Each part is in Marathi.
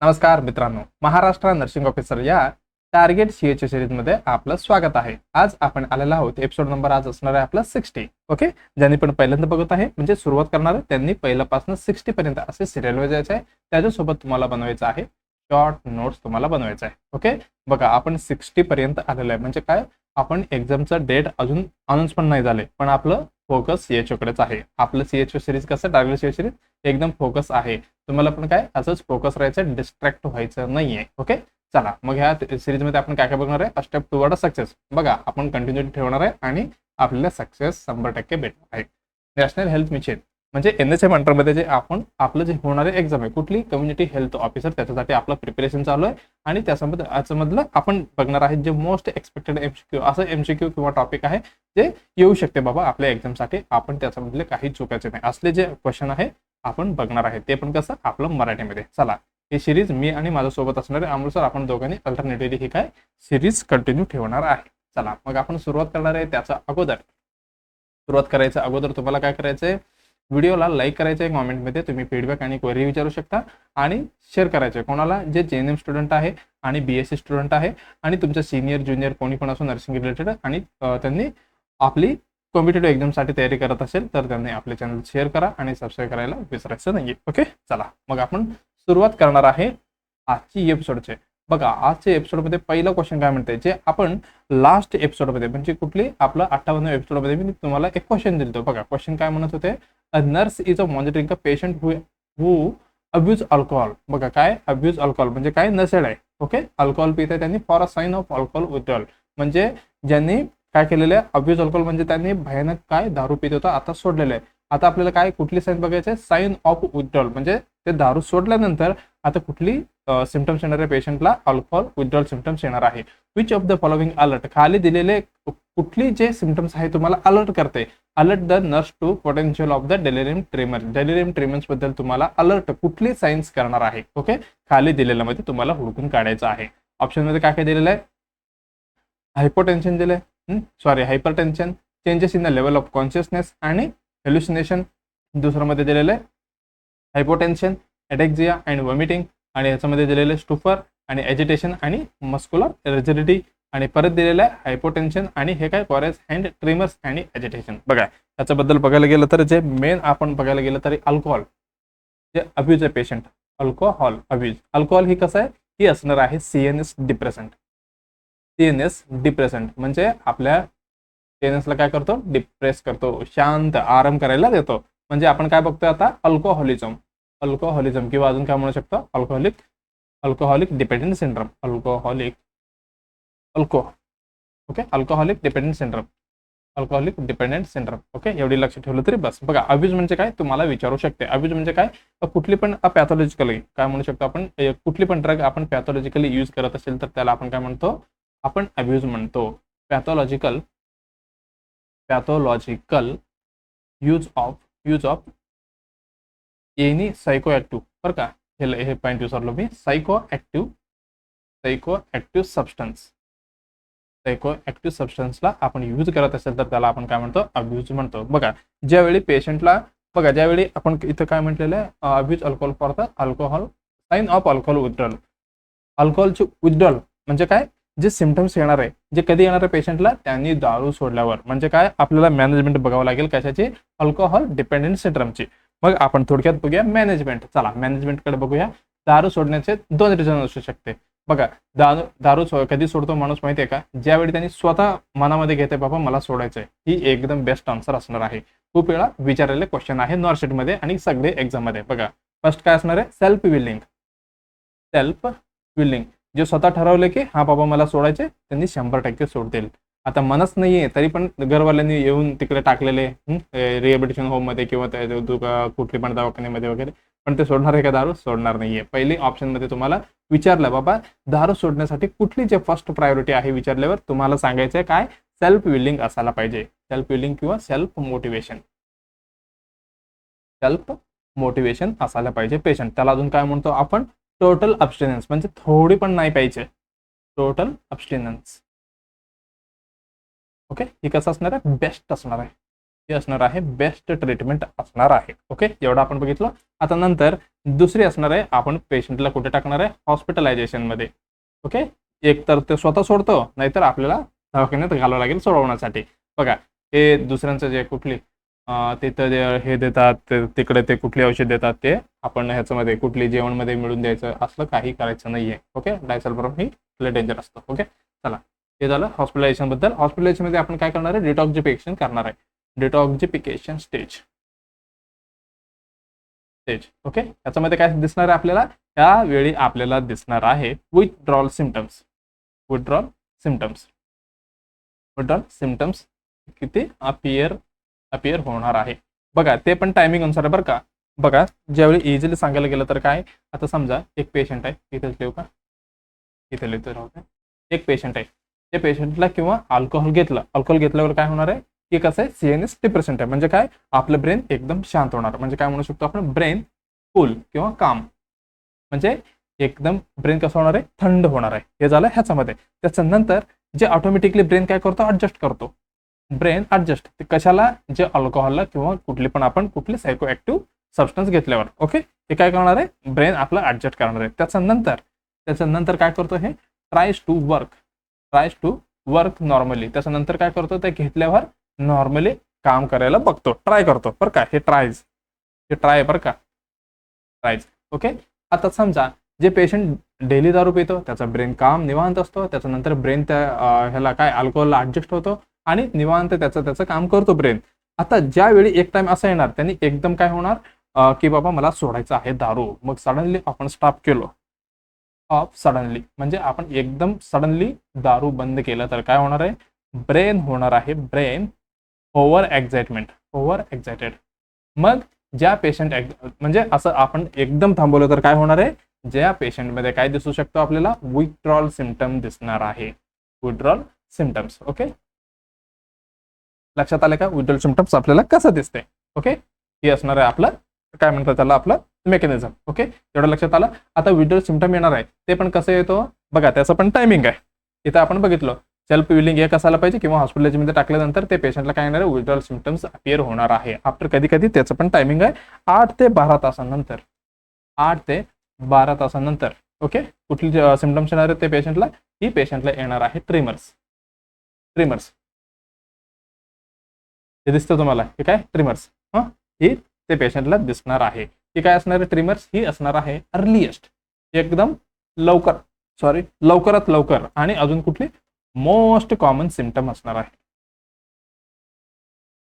नमस्कार मित्रांनो, महाराष्ट्र नर्सिंग ऑफिसर या टार्गेट सीएच सिरीजमध्ये आपलं स्वागत आहे. आज आपण आलेलो आहोत एपिसोड नंबर आज असणार आहे आपला 60. ओके, ज्यांनी पण पहिल्यांदा बघत आहे म्हणजे सुरुवात करणार आहे त्यांनी पहिल्यापासून 60 पर्यंत असे सिरियल वर जायचं आहे. त्याच्यासोबत तुम्हाला बनवायचं आहे शॉर्ट नोट्स तुम्हाला बनवायचं आहे. ओके, बघा आपण 60 पर्यंत आलेलो आहे म्हणजे काय, आपण एक्झामचा डेट अजून अनाउन्स पण नाही झाले, पण आपलं फोकस सीएचओ कडेच आहे. आपलं सीएचओ सिरीज कसं टार्गेट सीएचओ सिरीज एकदम फोकस आहे. तुम्हाला पण काय असंच फोकस राहायचं, डिस्ट्रॅक्ट व्हायचं नाहीये. ओके, चला मग ह्या सिरीज मध्ये आपण काय काय बघणार आहे, स्टेप टुवर्ड सक्सेस. बघा आपण कंटिन्युटी ठेवणार आहे आणि आपल्याला सक्सेस 100% भेटणार आहे. नॅशनल हेल्थ मिशन म्हणजे NHM अंडरमध्ये जे आपण आपलं जे होणारे एक्झाम आहे कुठली कम्युनिटी हेल्थ ऑफिसर, त्याच्यासाठी आपलं प्रिपरेशन चालू आहे. आणि त्याच्यामधलं आपण बघणार आहे जे मोस्ट एक्सपेक्टेड MCQ असं MCQ किंवा टॉपिक आहे जे येऊ शकते बाबा आपल्या एक्झामसाठी. आपण त्याच्यामधले काही चुकायचे नाही असले जे क्वेश्चन आहे आपण बघणार आहे, ते पण कसं आपलं मराठीमध्ये. चला ही सिरीज मी आणि माझ्यासोबत असणारे अमृतसर आपण दोघांनी अल्टरनेटिव्हली ही काय सिरीज कंटिन्यू ठेवणार आहे. चला मग आपण सुरुवात करणार आहे. सुरुवात करायच्या अगोदर तुम्हाला काय करायचंय, व्हिडिओला लाईक करायचं आहे, कॉमेंटमध्ये तुम्ही फीडबॅक आणि क्वेरी विचारू शकता आणि शेअर करायचं कोणाला जे JNM स्टुडंट आहे आणि BSc स्टुडंट आहे आणि तुमचं सिनियर ज्युनियर कोणी पण असो नर्सिंग रिलेटेड आणि त्यांनी आपली कॉम्पिटेटिव्ह एक्झामसाठी तयारी करत असेल तर त्यांनी आपले चॅनल शेअर करा आणि सबस्क्राईब करायला विसरायचं नाहीये. ओके, चला मग आपण सुरुवात करणार आहे आजची एपिसोडचे. बघा आजच्या एपिसोडमध्ये पहिला क्वेश्चन काय म्हणते, जे आपण लास्ट एपिसोडमध्ये म्हणजे कुठली आपलं 58 एपिसोडमध्ये मी तुम्हाला एक क्वेश्चन दिलतो. बघा क्वेश्चन काय म्हणत होते, a nurse is a monitoring a patient who abuse alcohol. बघा काय अब्यूज अल्कोहॉल म्हणजे काय, नशेड आहे. ओके, अल्कोहॉल पित आहे त्यांनी for a sign of alcohol withdrawal म्हणजे ज्यांनी काय केलेलं आहे अब्यूज अल्कोहॉल म्हणजे त्यांनी भयानक काय दारू पित होता आता सोडलेलं आहे. आता आपल्याला काय कुठली साईन बघायचं आहे, साईन ऑफ विथड्रॉल म्हणजे ते दारू सोडल्यानंतर आता कुठली सिम्पटम्स येणार आहे पेशंटला, अल्कोहॉल विथड्रॉल सिम्पटम्स येणार आहे. Which of the following alert, खाली दिलेले कुठली जे सिम्पटम्स आहे तुम्हाला अलर्ट करते. Alert the nurse to potential of the delirium tremor. Delirium tremors बद्दल तुम्हाला अलर्ट कुठली सायन्स करणार आहे. ओके, खाली दिलेल्या मध्ये तुम्हाला हुडकून काढायचं आहे. ऑप्शन मध्ये काय काय दिलेलं आहे, हायपोटेन्शन दिलंय, hypertension, changes in the level of consciousness आणि हेल्युसिनेशन. दुसरं मध्ये दिलेलं आहे हायपोटेन्शन, एडेक्झिया अँड वॉमिटिंग आणि याच्यामध्ये दिलेलं आहे स्टुफर आणि एजिटेशन आणि मस्क्युलर रिजिडिटी. आणि परत दिलेलं आहे हायपोटेन्शन आणि हे काय कोरेस हँड ट्रिमर्स आणि एजिटेशन. बघा त्याच्याबद्दल बघायला गेलं तर जे मेन आपण बघायला गेलं तरी अल्कोहॉल जे अब्यूज आहे पेशंट, अल्कोहॉल अब्यूज. अल्कोहॉल ही कसं आहे, ही असणार आहे CNS डिप्रेसंट. CNS डिप्रेसंट म्हणजे आपल्या CNS ला काय करतो, डिप्रेस करतो, शांत आराम करायला देतो. म्हणजे आपण काय बघतोय आता अल्कोहोलिझम किंवा अजून काय म्हणू शकतो alcoholic dependent syndrome. Alcoholic dependent syndrome. Okay, एवढी लक्ष ठेवलं तरी बस. बघा अब्यूज म्हणजे काय तुम्हाला विचारू शकते. अब्यूज म्हणजे काय, कुठली पण पॅथॉलॉजिकली काय म्हणू शकतो आपण, कुठली पण ड्रग आपण पॅथॉलॉजिकली यूज करत असेल तर त्याला आपण काय म्हणतो, आपण अब्यूज म्हणतो. Pathological use of any psychoactive. बरं का, हे पॉईंट विसरलो मी. सायकोएक्टिव्ह सबस्टन्सला आपण यूज करत असेल तर त्याला आपण काय म्हणतो, अब्यूज म्हणतो. बघा ज्यावेळी पेशंटला, बघा ज्यावेळी आपण इथं काय म्हटलेलं आहे, abuse alcohol for the alcohol, sign of alcohol withdrawal. अल्कोहॉलचे विथड्रॉल म्हणजे काय, जे सिम्पटम्स येणार आहे, जे कधी येणार आहे पेशंटला, त्यांनी दारू सोडल्यावर. म्हणजे काय आपल्याला मॅनेजमेंट बघावं लागेल कशाची, अल्कोहॉल डिपेंडंट सिंड्रोमची. मग आपण थोडक्यात बघूया मॅनेजमेंट. चला मॅनेजमेंटकडे बघूया. दारू सोडण्याचे 2 रिझन असू शकते. बघा दारू कधी सोडतो माणूस माहिती आहे का, ज्यावेळी त्यांनी स्वतः मनामध्ये घेते बाबा मला सोडायचंय. ही एकदम बेस्ट आन्सर असणार आहे. खूप वेळा विचारलेले क्वेश्चन आहे नॉर्थ मध्ये आणि सगळे एक्झाम मध्ये. बघा फर्स्ट काय असणार आहे, सेल्फ विलिंग. जे स्वतः ठरवले की हा बाबा मला सोडायचे, त्यांनी 100% सोडतील. आता मनच नाहीये तरी पण घरवाल्यांनी येऊन तिकडे टाकलेले रिहॅबिलिटेशन होम मध्ये किंवा कुठली पण दवाखान्यामध्ये वगैरे, पण ते सोडणार आहे का दारू, सोडणार नाहीये. पहिली ऑप्शन मध्ये तुम्हाला विचारलं बाबा दारू सोडण्यासाठी कुठली जे फर्स्ट प्रायोरिटी आहे विचारल्यावर तुम्हाला सांगायचंय काय, सेल्फ विलिंग असायला पाहिजे. सेल्फ विलिंग किंवा सेल्फ मोटिवेशन असायला पाहिजे पेशंट. त्याला अजून काय म्हणतो आपण, टोटल अब्स्टिनन्स म्हणजे थोडी पण नाही पाहिजे, टोटल अब्स्टिनन्स. ओके, हे कसं असणार आहे, बेस्ट असणार आहे. ही असणार आहे बेस्ट ट्रीटमेंट असणार आहे. ओके, एवढं आपण बघितलं. आता नंतर दुसरी असणार आहे, आपण पेशंटला कुठे टाकणार आहे, हॉस्पिटलायझेशन मध्ये. ओके, एक तर ते स्वतः सोडतो, नाहीतर आपल्याला दवाखान्यात घालावं लागेल सोडवण्यासाठी. बघा, हे दुसऱ्यांचं जे कुठली तिथं जे हे देतात तिकडे ते कुठली औषध देतात ते आपण ह्याच्यामध्ये कुठली जेवणमध्ये मिळून द्यायचं, असलं काही करायचं नाहीये. ओके, डायसल्फाम ही लय डेंजर असतं. ओके, चला, हे झालं हॉस्पिटलायझेशन बद्दल. हॉस्पिटलायझेशन मध्ये आपण काय करणार आहे, डिटॉक्सिफिकेशन करणार आहे. Detoxification stage. ओके, याच्यामध्ये काय दिसणार आहे आपल्याला, त्यावेळी आपल्याला दिसणार आहे withdrawal symptoms. Withdrawal symptoms. Withdrawal symptoms किती अपियर होणार आहे. बघा, ते पण टायमिंग अनुसार आहे बरं का. बघा, ज्यावेळी इझिली सांगायला गेलं तर काय, आता समजा एक पेशंट आहे, इथेच लिहू का, इथे लिहितो राहू. एक पेशंट आहे, त्या पेशंटला किंवा अल्कोहोल घेतल्यावर काय होणार आहे की कसं आहे, CNS डिप्रेशंट आहे. म्हणजे काय, आपलं ब्रेन एकदम शांत होणार. म्हणजे काय म्हणू शकतो आपण, ब्रेन कूल किंवा काम. म्हणजे एकदम ब्रेन कसं होणार आहे, थंड होणार आहे. हे झालं ह्याच्यामध्ये. त्याच्यानंतर जे ऑटोमॅटिकली ब्रेन काय करतो, ऍडजस्ट करतो. ब्रेन ऍडजस्ट कशाला, जे अल्कोहोलला किंवा कुठली सायको ऍक्टिव्ह सबस्टन्स घेतल्यावर. ओके, हे काय करणार आहे, ब्रेन आपला ऍडजस्ट करणार आहे. त्याच्यानंतर काय करतो, हे ट्रायज टू वर्क नॉर्मली. त्याच्यानंतर काय करतो, ते घेतल्यावर नॉर्मली काम करायला बघतो, ट्राय करतो बरं का. हे ट्राय बरं का, ट्रायज. ओके, आता समजा जे पेशंट डेली दारू पितो, त्याचा ब्रेन काम निवांत असतो. त्याच्यानंतर ब्रेन त्या ह्याला काय अल्कोहोलला ऍडजस्ट होतो आणि निवांत त्याचं काम करतो ब्रेन. आता ज्यावेळी एक टाइम असं येणार, त्यांनी एकदम काय होणार की बाबा मला सोडायचं आहे दारू. मग सडनली आपण स्टॉप केलो. सडनली म्हणजे आपण एकदम सडनली दारू बंद केलं तर काय होणार आहे, ब्रेन होणार आहे ओव्हर एक्साइटेड. मग ज्या पेशंट म्हणजे असं आपण एकदम थांबवलं तर काय होणार आहे, ज्या पेशंटमध्ये काय दिसू शकतो आपल्याला, विथड्रॉल सिम्पटम दिसणार आहे. Withdrawal symptoms. ओके, लक्षात आलं का, विथड्रॉल सिम्पटम्स आपल्याला कसं दिसते. ओके, हे असणार आहे आपलं काय म्हणतात त्याला, आपलं मेकॅनिझम. ओके, एवढं लक्षात आलं. आता विथड्रॉल सिम्पटम येणार आहे, ते पण कसं येतो बघा, त्याचं पण टायमिंग आहे. इथं आपण बघितलं सेल्फ विलिंग एक असायला पाहिजे किंवा हॉस्पिटलमध्ये टाकल्यानंतर ते पेशंटला काय येणार आहे, विथड्रॉल सिम्पटम्स अपियर होणार आहे. आफ्टर कधी त्याचं पण टायमिंग आहे 8 ते 12 तासानंतर. 8 ते 12 तासानंतर. ओके, कुठली सिम्पटम्स येणार आहेत ते पेशंटला, ही पेशंटला येणार आहे ट्रिमर्स. हे दिसतं तुम्हाला, हे काय ट्रिमर्स, ही ते पेशंटला दिसणार आहे. ही काय असणार आहे, ट्रिमर्स ही असणार आहे अर्लिएस्ट, एकदम लवकरात लवकर. आणि अजून कुठली मोस्ट कॉमन सिम्पटम असणार आहे.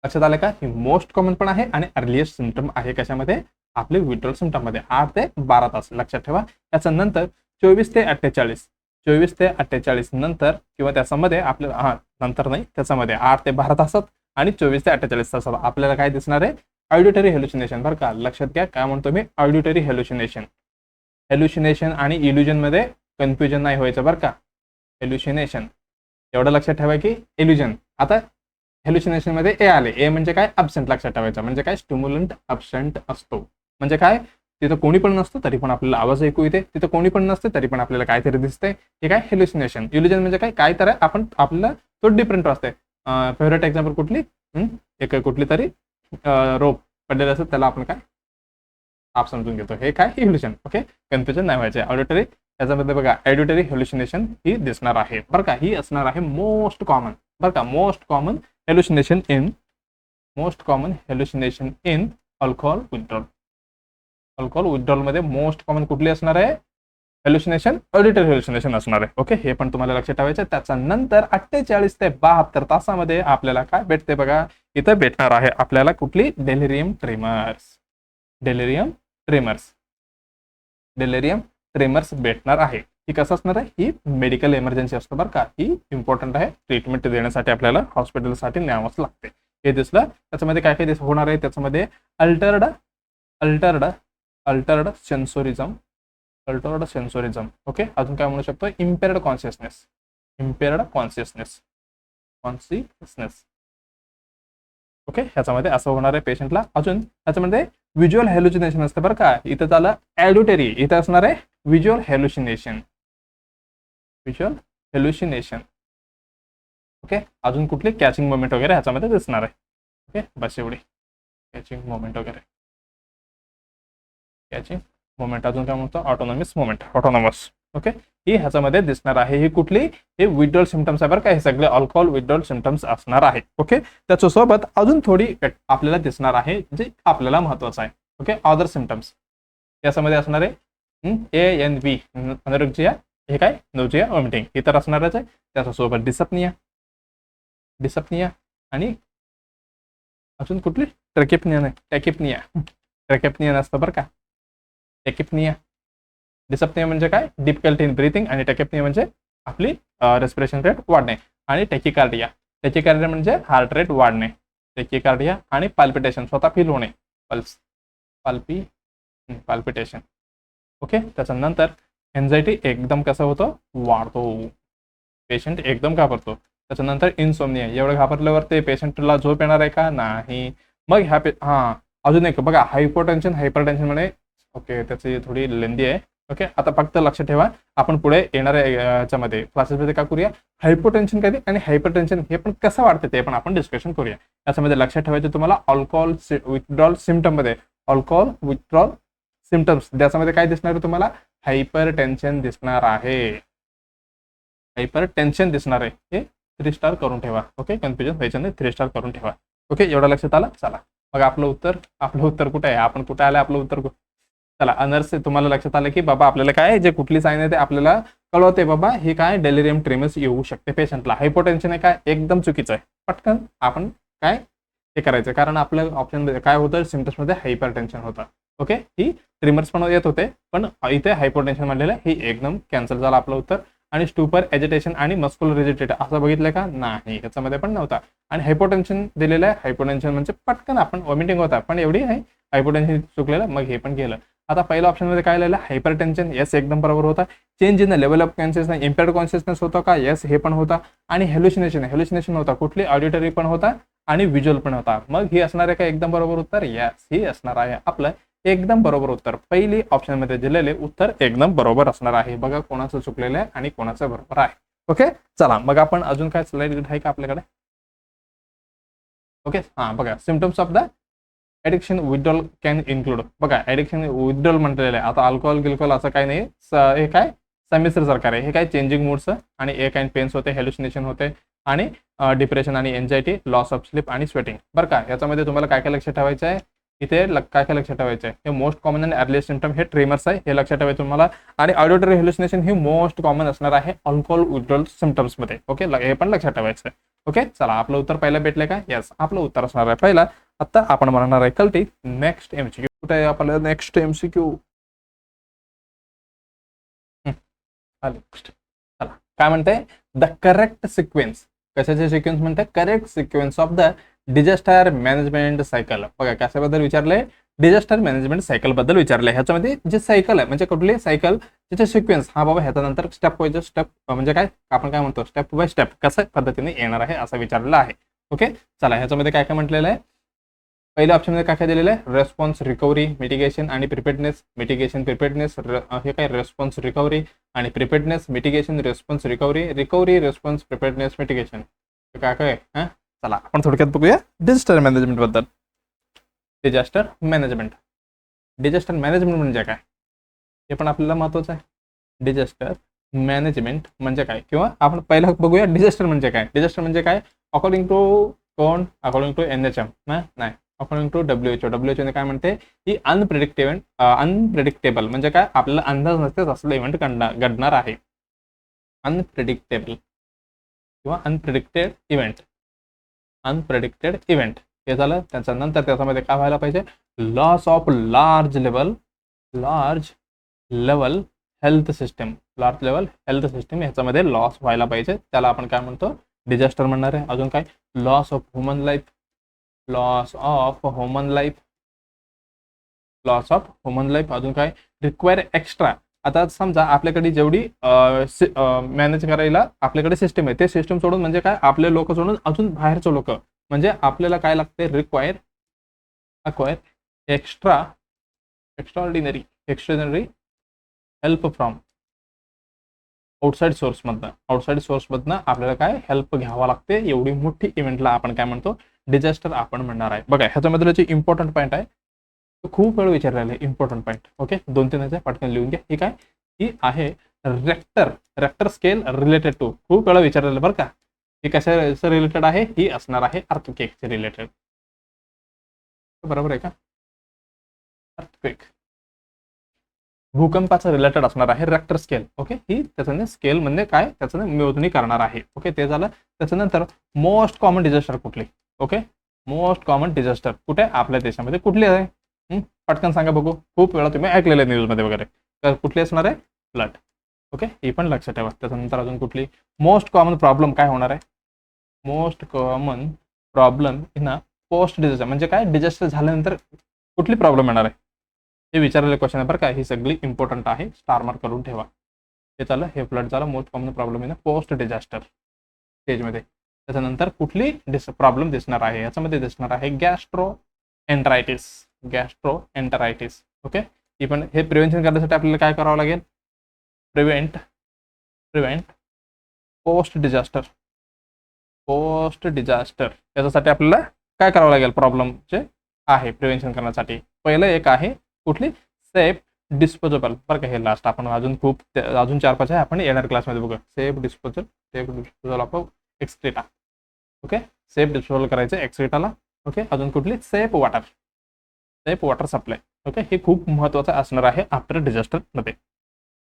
लक्षात आलं का, ही मोस्ट कॉमन पण आहे आणि अर्लिएस्ट सिम्पटम आहे कशामध्ये, आपले विथड्रॉल सिम्पटम मध्ये. 8 ते 12 तास लक्षात ठेवा. त्याच्यानंतर 24 ते 48 नंतर किंवा त्याच्यामध्ये आपल्याला नंतर नाही, त्याच्यामध्ये 8 ते 12 तासात आणि 24 ते 48 तासात आपल्याला काय दिसणार आहे, ऑडिटरी हेल्युसिनेशन. बरं का, लक्षात घ्या काय म्हणतो मी, ऑडिटरी हेल्युसिनेशन आणि इल्युजन मध्ये कन्फ्युजन नाही व्हायचं बरं का. हेल्युसिनेशन एवढं लक्षात ठेवा की इल्युजन. आता हेल्युसिनेशन मध्ये ए आले, ए म्हणजे काय, अब्सेंट. लक्षात ठेवायचं म्हणजे काय, स्टिम्युलंट अब्सेंट असतो. म्हणजे काय, तिथं कोणी पण नसतं तरी पण आपल्याला आवाज ऐकू येते, तिथं कोणी पण नसते तरी पण आपल्याला काहीतरी दिसते. हे काय हेल्युसिनेशन. इल्युजन म्हणजे काय तर आपण आपल्याला तो डिफरंट असते. फेवरेट एक्झाम्पल कुठली, एक कुठली तरी रोप पडलेलं असतं, त्याला आपण काय आप समजून घेतो. हे काय इल्युशन. ओके, कन्फ्युजन नाही व्हायचे. ऑडिटरी याच्यामध्ये बघा, ऑडिटरी हेल्युसिनेशन ही दिसणार आहे बरं का. ही असणार आहे मोस्ट कॉमन बरं का, most common hallucination in alcohol withdrawal मध्ये मोस्ट कॉमन कुठली असणार आहे, हेल्युसिनेशन, ऑडिटरी हेल्युसिनेशन असणार आहे. ओके, हे पण तुम्हाला लक्षात ठेवायचं. त्याच्यानंतर 48 ते 72 तासामध्ये आपल्याला काय भेटते बघा, इथं भेटणार आहे आपल्याला कुठली, डेलिरियम ट्रेमर्स भेटणार आहे. ही कसं असणार आहे, ही मेडिकल इमर्जन्सी असतं बरं का. ही इम्पॉर्टंट आहे, ट्रीटमेंट देण्यासाठी आपल्याला हॉस्पिटलसाठी न्यावंच लागते. हे दिसलं. त्याच्यामध्ये काय काय होणार आहे, त्याच्यामध्ये अल्टर्ड सेन्सोरिझम. ओके, अजून काय म्हणू शकतो, इम्पेअर्ड कॉन्शियसनेस. ओके, ह्याच्यामध्ये असं होणार आहे पेशंटला. अजून ह्याच्यामध्ये व्हिज्युअल हेल्युसिनेशन असतं बरं का. इथं झालं ॲडिटरी, इथं असणार आहे व्हिज्युअल हेल्युसिनेशन. ओके, अजून कुठली कॅचिंग मोमेंट वगैरे ह्याच्यामध्ये दिसणार आहे. ओके, बस एवढी. कॅचिंग मोमेंट वगैरे, कॅचिंग मोमेंट. अजून काय म्हणतो, ऑटोनॉमिस मोमेंट, ऑटोनॉमस. ओके, ही ह्याच्यामध्ये दिसणार आहे. ही कुठली, हे विड्रॉल सिम्पटम्स आहे बरं का, हे सगळे अल्कोहोल विड्रॉल सिम्पटम्स असणार आहे. ओके, त्याच्यासोबत अजून थोडी आपल्याला दिसणार आहे जे आपल्याला महत्वाचं आहे. ओके, अदर सिम्पटम्स याच्यामध्ये असणार आहे ANV अनोरेक्सिया, हे काय नोजिया वॉमिटिंग, हे तर असणारच आहे. त्याच्यासोबत डिसपनिया, डिसपनिया आणि अजून कुठली, ट्रॅकिपनिया नाही, टॅकिपनिया. ट्रॅकिपनिया नसतं बरं का, टॅकिपनिया. डिसपनिया म्हणजे काय, डिफिकल्टी इन ब्रीथिंग, आणि टॅकिपनिया म्हणजे आपली रेस्पिरेशन रेट वाढणे. आणि टॅकिकार्डिया, टॅकिकार्डिया म्हणजे हार्ट रेट वाढणे. टॅकिकार्डिया आणि पाल्पिटेशन, स्वतः फील होणे, पल्स, पाल्पिटेशन. ओके, त्याच्यानंतर एन्झायटी एकदम कसं होतं, वाढतो, पेशंट एकदम घाबरतो. त्याच्यानंतर इन्सोमनिया, एवढं घाबरल्यावर ते पेशंटला झोप येणार आहे का, नाही. मग ह्या अजून एक बघा, हायपोटेन्शन, हायपरटेन्शन म्हणे. ओके, त्याची थोडी लेंदी आहे. ओके, आता फक्त लक्षात ठेवा, आपण पुढे येणाऱ्या याच्यामध्ये क्लासेसमध्ये काय करूया, हायपोटेन्शन कधी आणि हायपरटेन्शन हे पण कसं वाढते ते पण आपण डिस्कशन करूया. याच्यामध्ये लक्षात ठेवायचं तुम्हाला, अल्कोहोल विथड्रॉल सिम्पटम मध्ये, अल्कोहोल विथड्रॉल सिम्पटम्स त्याच्यामध्ये काय दिसणार आहे तुम्हाला, हायपर टेन्शन दिसणार आहे. हायपर टेन्शन दिसणार आहे. हे 3 स्टार करून ठेवा. ओके, कन्फ्युजन व्हायचं नाही, 3 स्टार करून ठेवा. ओके, एवढं लक्षात आलं. चला मग आपलं उत्तर कुठे आहे, आपण कुठे आलं, आपलं उत्तर चला अनर्स. तुम्हाला लक्षात आलं की बाबा आपल्याला काय, जे कुठली साईन आहे ते आपल्याला कळवते, बाबा हे काय डेलिरियम ट्रेमस येऊ शकते पेशंटला. हायपोटेन्शन आहे काय, एकदम चुकीचं आहे. पटकन आपण काय हे करायचं, कारण आपल्या ऑप्शन काय होतं, सिम्पटम्स मध्ये हायपर टेन्शन होतं. ओके, ही ट्रिमर्स पण येत होते, पण इथे हायपोटेन्शन म्हणलेलं ही एकदम कॅन्सल झालं आपलं उत्तर. आणि स्टुपर एजिटेशन आणि मस्क्युलर रिजिटेट असं बघितलं का, नाही, ह्याच्यामध्ये पण नव्हता. आणि हायपोटेन्शन दिलेलं आहे, हायपोटेन्शन म्हणजे पटकन आपण वॉमिटिंग होता, पण एवढी नाही, हायपोटेन्शन चुकलेलं, मग हे पण गेलं. आता पहिल्या ऑप्शनमध्ये काय लिहिलं, हायपरटेन्शन, येस एकदम बरोबर होता. Change in the level of consciousness, इम्पेअर्ड consciousness होता का, येस हे पण होता. आणि हेल्युसिनेशन होता, कुठली ऑडिटरी पण होता आणि व्हिज्युअल पण होता. मग ही असणार आहे का एकदम बरोबर उत्तर, येस ही असणार आहे आपलं एकदम बरोबर उत्तर. पहिली ऑप्शन मध्ये दिलेले उत्तर एकदम बरोबर असणार आहे. बघा कोणाचं चुकलेलं आहे आणि कोणाचं बरोबर आहे. ओके, चला मग आपण अजून काय स्लाइड आहे का आपल्याकडे. ओके, हा बघा, symptoms of the addiction withdrawal can include. बघा, ऍडिक्शन विथड्रॉल म्हटलेलं आहे. आता अल्कोहोल गिल्कोहोल असं काही नाही, हे काय संमिश्र सरकार आहे. हे काय चेंजिंग मूड्स आणि एक अँड पेन्स होते, हेल्युसिनेशन होते आणि डिप्रेशन आणि एन्झायटी, लॉस ऑफ स्लीप आणि स्वेटिंग. बरं का, याच्यामध्ये तुम्हाला काय काय लक्षात ठेवायचं आहे, इथे काय काय लक्षात ठेवायचं आहे, हे मोस्ट कॉमन आणि अर्ली सिम्पटम हे ट्रेमर्स आहे, हे लक्षात ठेवायचं तुम्हाला. आणि ऑडिटरी हेल्युसिनेशन ही मोस्ट कॉमन असणार आहे अल्कोहोल विथड्रॉल सिम्पटम्स मध्ये. ओके, हे पण लक्षात ठेवायचं आहे. ओके, चला आपलं उत्तर पहिलं भेटलंय का, येस आपलं उत्तर असणार आहे पहिला. आता आपण म्हणणार आहे कल्टी नेक्स्ट एमसीक्यू. कुठे आहे आपल्याला नेक्स्ट एमसीक्यू, चला काय म्हणते, द करेक्ट सिक्वेन्स, कशाचे सिक्वेन्स म्हणते, correct sequence of the disaster management cycle. बघा कशाबद्दल विचारलंय, डिझास्टर मॅनेजमेंट सायकल बद्दल विचारलंय. ह्याच्यामध्ये जे सायकल आहे म्हणजे कुठली सायकल, त्याचे सिक्वेन्स, हा बाबा ह्याच्यानंतर स्टेप वाईज स्टेप म्हणजे काय आपण काय म्हणतो, स्टेप बाय स्टेप कसं पद्धतीने येणार आहे असं विचारलेलं आहे. ओके, चला ह्याच्यामध्ये काय काय म्हटलेलं आहे, पहिल्या ऑप्शनमध्ये काय काय दिलेलं आहे, रेस्पॉन्स, रिकव्हरी, मिटिगेशन आणि प्रिपेडनेस. मिटिगेशन, प्रिपेडनेस, हे काय रेस्पॉन्स, रिकव्हरी आणि preparedness, mitigation, response, recovery, recovery, response, preparedness, mitigation. काय काय आहे. चला आपण थोडक्यात बघूया डिझास्टर मॅनेजमेंट बद्दल. डिझास्टर मॅनेजमेंट, डिझास्टर मॅनेजमेंट म्हणजे काय हे पण आपल्याला महत्वाचं आहे. डिझास्टर मॅनेजमेंट म्हणजे काय, किंवा आपण पहिला बघूया डिझास्टर म्हणजे काय. डिझास्टर म्हणजे काय, अकॉर्डिंग टू कोण, अकॉर्डिंग टू NHM नाही, अकॉर्डिंग टू WHO काय म्हणते, ही अनप्रेडिक्टेबल म्हणजे काय, आपल्याला अंदाज नसतेच असलं इव्हेंट घडणार आहे. अनप्रेडिक्टेबल किंवा अनप्रेडिक्टेड इव्हेंट, अनप्रेडिक्टेड इव्हेंट हे झालं. त्याच्यानंतर त्याच्यामध्ये काय व्हायला पाहिजे, loss of large level health system, large level health system ह्याच्यामध्ये लॉस व्हायला पाहिजे, त्याला आपण काय म्हणतो डिझास्टर म्हणणार आहे. अजून काय, loss of human life, loss of human life, loss of human life. अजून काय, रिक्वायर एक्स्ट्रा. आता समजा आपल्याकडे जेवढी मॅनेज करायला आपल्याकडे सिस्टम आहे, ते सिस्टम सोडून म्हणजे काय, आपले लोक सोडून अजून बाहेरचे लोक, म्हणजे आपल्याला काय लागते, require extraordinary help from outside सोर्समधनं आपल्याला काय हेल्प घ्यावा लागते. एवढी मोठी इव्हेंटला आपण काय म्हणतो डिझास्टर आपण म्हणणार आहे. बघा ह्याच्यामधलं जे इम्पॉर्टंट पॉईंट आहे तो खूप वेळ विचारलेला आहे. इम्पॉर्टंट पॉईंट ओके 2-3 ह्याचे पटकन लिहून घ्या. ठीक आहे, ही आहे रेक्टर स्केल रिलेटेड टू. खूप वेळा विचारलेलं बरं का. ही कशा रिलेटेड आहे, ही असणार आहे अर्थक्वेकचे रिलेटेड. बरोबर आहे का? अर्थक्वेक भूकंपाचं रिलेटेड असणार आहे रेक्टर स्केल. ओके, ही त्याच्याने स्केल म्हणजे काय त्याच्याने मोजणी करणार आहे. ओके, ते झालं. त्याच्यानंतर मोस्ट कॉमन डिझास्टर कुठली. ओके, मोस्ट कॉमन डिझास्टर कुठे आपल्या देशामध्ये कुठली आहे, पटकन सांगा बघू. खूप वेळा तुम्ही ऐकलेलं आहे न्यूजमध्ये वगैरे. तर कुठली असणार आहे, फ्लड. ओके, ही पण लक्षात ठेवा. त्याच्यानंतर अजून कुठली मोस्ट कॉमन प्रॉब्लेम काय होणार आहे, most common problem in a post disaster म्हणजे काय डिझास्टर झाल्यानंतर कुठली प्रॉब्लेम येणार आहे हे विचारलेले क्वेश्चन आहे बरं का. ही सगळी इम्पॉर्टंट आहे, स्टार मार्क करून ठेवा. हे झालं, हे फ्लड झालं. Most common problem in a post disaster स्टेजमध्ये. त्याच्यानंतर कुठली प्रॉब्लेम दिसणार आहे, याच्यामध्ये दिसणार आहे गॅस्ट्रो एंटरायटिस. ओके, ही पण हे प्रिव्हेंशन करण्यासाठी आपल्याला काय करावं लागेल, प्रिव्हेंट पोस्ट डिझास्टर याच्यासाठी आपल्याला काय करावं लागेल, प्रॉब्लेमचे आहे प्रिव्हेंशन करण्यासाठी. पहिलं एक आहे कुठली, सेफ डिस्पोजेबल. बरं का, हे लास्ट आपण अजून 4-5 आहे, आपण येणार क्लासमध्ये बघा. Safe disposal of excreta. Okay, safe disposal करायचं एक्सक्रीटाला. ओके, अजून कुठली, सेफ वॉटर सप्लाय. ओके, हे खूप महत्त्वाचं असणार आहे आफ्टर डिझास्टर मध्ये.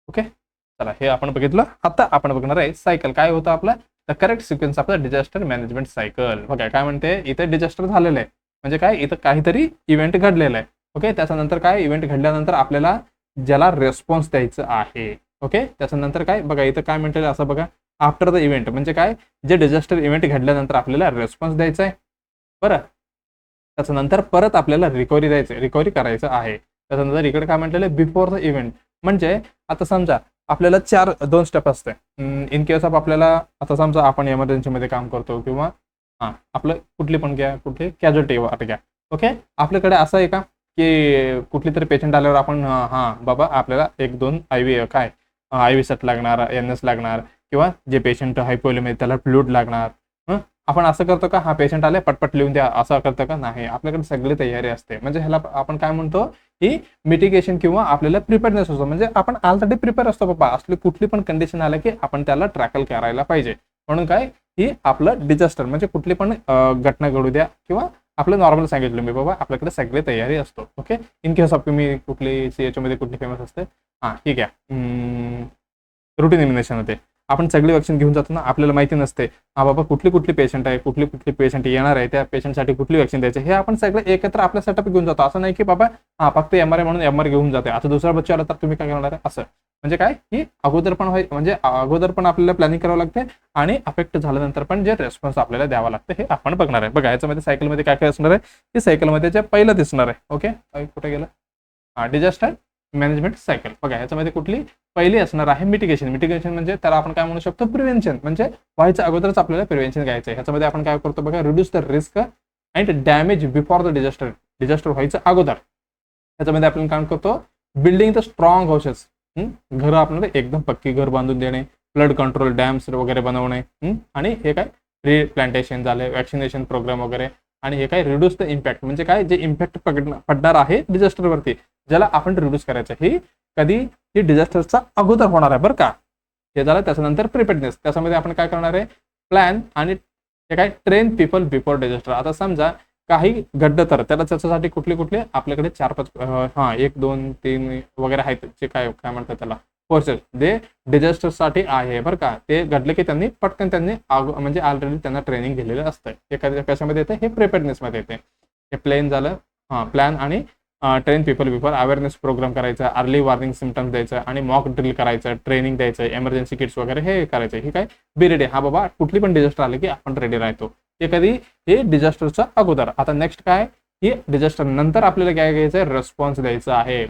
ओके, चला हे आपण बघितलं. आता आपण बघणार आहे सायकल काय होतं आपला, the correct sequence of the disaster management cycle. बघा काय म्हणते, इथे डिझास्टर झालेलं आहे म्हणजे काय, इथं काहीतरी इव्हेंट घडलेला आहे. ओके, त्याच्यानंतर काय, इव्हेंट घडल्यानंतर आपल्याला ज्याला रेस्पॉन्स द्यायचं आहे. ओके, त्याच्यानंतर काय बघा इथं काय म्हणते असं बघा, आफ्टर द इव्हेंट म्हणजे काय, जे डिझास्टर इव्हेंट घडल्यानंतर आपल्याला रेस्पॉन्स द्यायचा आहे. बरं, त्याच्यानंतर परत आपल्याला रिकव्हरी करायचं आहे. त्याच्यानंतर इकडे काय म्हटलेलं, बिफोर द इव्हेंट म्हणजे आता समजा आपल्याला 2 स्टेप असते. इन केस ऑफ आपल्याला आता समजा आपण इमर्जन्सीमध्ये काम करतो किंवा आपलं कुठली पण कॅज्युअल्टी वाट घ्या. ओके, आपल्याकडे असं आहे का की कुठली तरी पेशंट आल्यावर आपण बाबा आपल्याला 1-2 आय व्ही सेट लागणार, NS लागणार, किंवा जे पेशंट हायपोलिमिक त्याला फ्लूइड लागणार. आपण असं करतो का, पेशंट आले पटपट लिहून द्या असं करतो का, नाही. आपल्याकडे सगळी तयारी असते. म्हणजे ह्याला आपण काय म्हणतो, ही मिटिगेशन किंवा आपल्याला प्रिपेअरनेस असतो. म्हणजे आपण ऑलरेडी प्रिपेअर असतो बाबा, असली कुठली पण कंडिशन आलं की आपण त्याला ट्रॅकल करायला पाहिजे. म्हणून काय, ही आपलं डिझास्टर म्हणजे कुठली पण घटना घडू द्या किंवा आपलं नॉर्मल सांगितलं मी बाबा आपल्याकडे सगळी तयारी असतो. ओके, इन केस ऑफ तुम्ही कुठली CHO मध्ये कुठली फेमस असते, ठीक आहे, रुटीन इम्युनेशन होते. आपण सगळी वॅक्सिन घेऊन जातो ना, आपल्याला माहिती नसते बाबा कुठली पेशंट आहे, कुठली पेशंट येणार आहे, त्या पेशंटसाठी कुठली वॅक्सिन द्यायची, हे आपण सगळं एकत्र आपल्या सेटअप घेऊन जातो. असं नाही की बाबा फक्त MRI म्हणून MR घेऊन जाते, आता दुसरा बच्चा आला तर तुम्ही काय करणार आहे असं. म्हणजे काय, ही अगोदर पण आपल्याला प्लॅनिंग करावं लागते आणि अफेक्ट झाल्यानंतर पण जे रेस्पॉन्स आपल्याला द्यावा लागतं हे आपण बघणार आहे. बघा याच्यामध्ये सायकलमध्ये काय असणार आहे, हे सायकलमध्ये जे पहिलं दिसणार आहे. ओके, कुठे गेलं, डिझास्टर मॅनेजमेंट सायकल. बघा याच्यामध्ये कुठली पहिली असणार आहे, मिटिगेशन म्हणजे त्याला आपण काय म्हणू शकतो, प्रिव्हेन्शन. म्हणजे व्हायचं अगोदरच आपल्याला प्रिव्हेन्शन घ्यायचं आहे. ह्याच्यामध्ये आपण काय करतो बघा, reduce the risk and damage before the disaster व्हायचं अगोदर. ह्याच्यामध्ये आपण काम करतो, बिल्डिंग द स्ट्रॉंग हाऊसेस. घरं आपल्याला एकदम पक्की घर बांधून देणे, फ्लड कंट्रोल डॅम्स वगैरे बनवणे, आणि हे काय रिप्लांटेशन झाले, वॅक्सिनेशन प्रोग्राम वगैरे, आणि हे काय रिड्यूस द इम्पॅक्ट म्हणजे काय, जे इम्पॅक्ट पडणार आहे डिझास्टरवरती ज्याला आपण रिड्यूस करायचं, ही कधी ही डिझास्टरचा अगोदर होणार आहे बरं का. हे झालं. त्याच्यानंतर प्रिपेअरनेस, त्याच्यामध्ये आपण काय करणार आहे, प्लॅन आणि हे काय, ट्रेन पीपल बिफोर डिझास्टर. आता समजा काही घडलं तर त्याच्यासाठी कुठले आपल्याकडे 4-5 1, 2, 3 वगैरे आहेत, जे काय म्हणतात त्याला फोर्सेस, ते डिझास्टरसाठी आहे बरं का. ते घडले की त्यांनी म्हणजे ऑलरेडी त्यांना ट्रेनिंग दिलेलं असतं. हे कशामध्ये येतं, हे प्रिपेअरनेसमध्ये येते. हे प्लॅन झालं, प्लॅन आणि train people before, awareness program करायचा, अर्ली वॉर्निंग सिम्पटम्स द्यायचं, आणि मॉक ड्रिल करायचं, ट्रेनिंग द्यायचं, इमर्जन्सी किट्स वगैरे हे करायचं. हे काय, बी रेडी. बाबा कुठली पण डिझास्टर आले की आपण रेडी राहतो. हे कधी, हे डिझास्टरचा अगोदर. आता नेक्स्ट काय, ही डिझास्टर नंतर आपल्याला काय घ्यायचं आहे, रिस्पॉन्स द्यायचा आहे.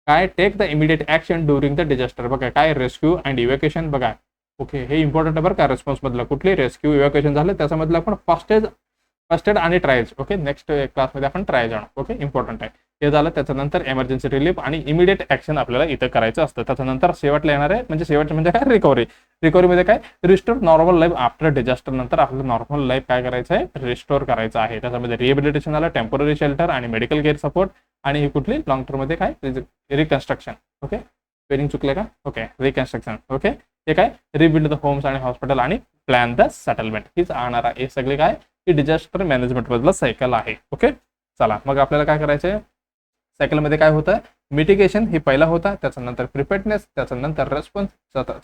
काय, take the immediate action during the disaster. बघा काय, रेस्क्यू अँड इव्हॅक्युएशन. बघा ओके, हे इम्पॉर्टंट आहे बरं का. रिस्पॉन्स मधलं कुठली, रेस्क्यू इव्हॅक्युएशन झालं त्याच्यामधलं आपण फर्स्ट एड आणि ट्रायल्स. ओके, नेक्स्ट क्लासमध्ये आपण ट्राय जाणार. ओके, इम्पॉर्टंट आहे. हे झालं. त्याच्यानंतर इमर्जन्सी रिलीफ आणि इमिडिएट ऍक्शन आपल्याला इथं करायचं असतं. त्याच्यानंतर शेवटला येणार आहे म्हणजे शेवट म्हणजे काय, रिकव्हरी. रिकव्हरीमध्ये काय, restore normal life after disaster. नंतर आपलं नॉर्मल लाईफ काय करायचं आहे, रिस्टोर करायचं आहे. त्याच्यामध्ये रिहेबिलिटेशन आलं, टेम्पररी शेल्टर आणि मेडिकल केअर सपोर्ट, आणि ही कुठली लॉंग टर्म मध्ये काय, रिकन्स्ट्रक्शन. ओके, स्पेलिंग चुकले का, ओके, रिकन्स्ट्रक्शन. ओके, हे काय, रिबिल्ड द होम्स आणि हॉस्पिटल आणि प्लॅन द सेटलमेंट. हीच आणणार आहे. हे सगळे काय, ही डिझास्टर मॅनेजमेंट मधलं सायकल आहे. ओके, चला मग आपल्याला काय करायचंय, सायकलमध्ये काय होतं, मिटिगेशन ही पहिला होता, त्याच्यानंतर प्रिपेअर्डनेस, त्याच्यानंतर रेस्पॉन्स,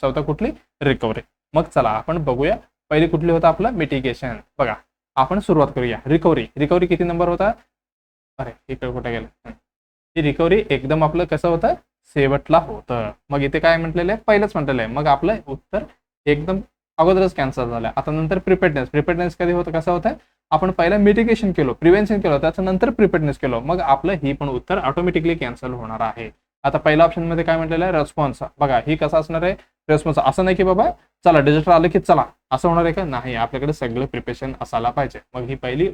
चौथा कुठली, रिकव्हरी. मग चला आपण बघूया पहिली कुठली होता, आपलं मिटिगेशन. बघा आपण सुरुवात करूया. रिकव्हरी. रिकव्हरी किती नंबर होता, अरे इकडे कुठे गेलं, ही रिकव्हरी एकदम आपलं कसं होतं, शेवटला होतं. मग इथे काय म्हटलेलं आहे, पहिलंच म्हटलेलं आहे. मग आपलं उत्तर एकदम अगोदरच कॅन्सल झालं. आता नंतर प्रिपेअर्डनेस. प्रिपेअर्डनेस कधी होतं, कसं होतं, आपण पहिला मिटिगेशन केलो, प्रिव्हेन्शन केलं, त्याच्यानंतर प्रिपेअर्डनेस केलो, मग आपलं ही पण उत्तर ऑटोमॅटिकली कॅन्सल होणार आहे. आता पहिल्या ऑप्शन मध्ये काय म्हटलेलं आहे, रेस्पॉन्स. बघा ही कसं असणार आहे, रेस्पॉन्स. असं नाही की बाबा चला डिझास्टर आलं की चला असं होणार आहे का, नाही, आपल्याकडे सगळं प्रिपरेशन असायला पाहिजे. मग ही पहिली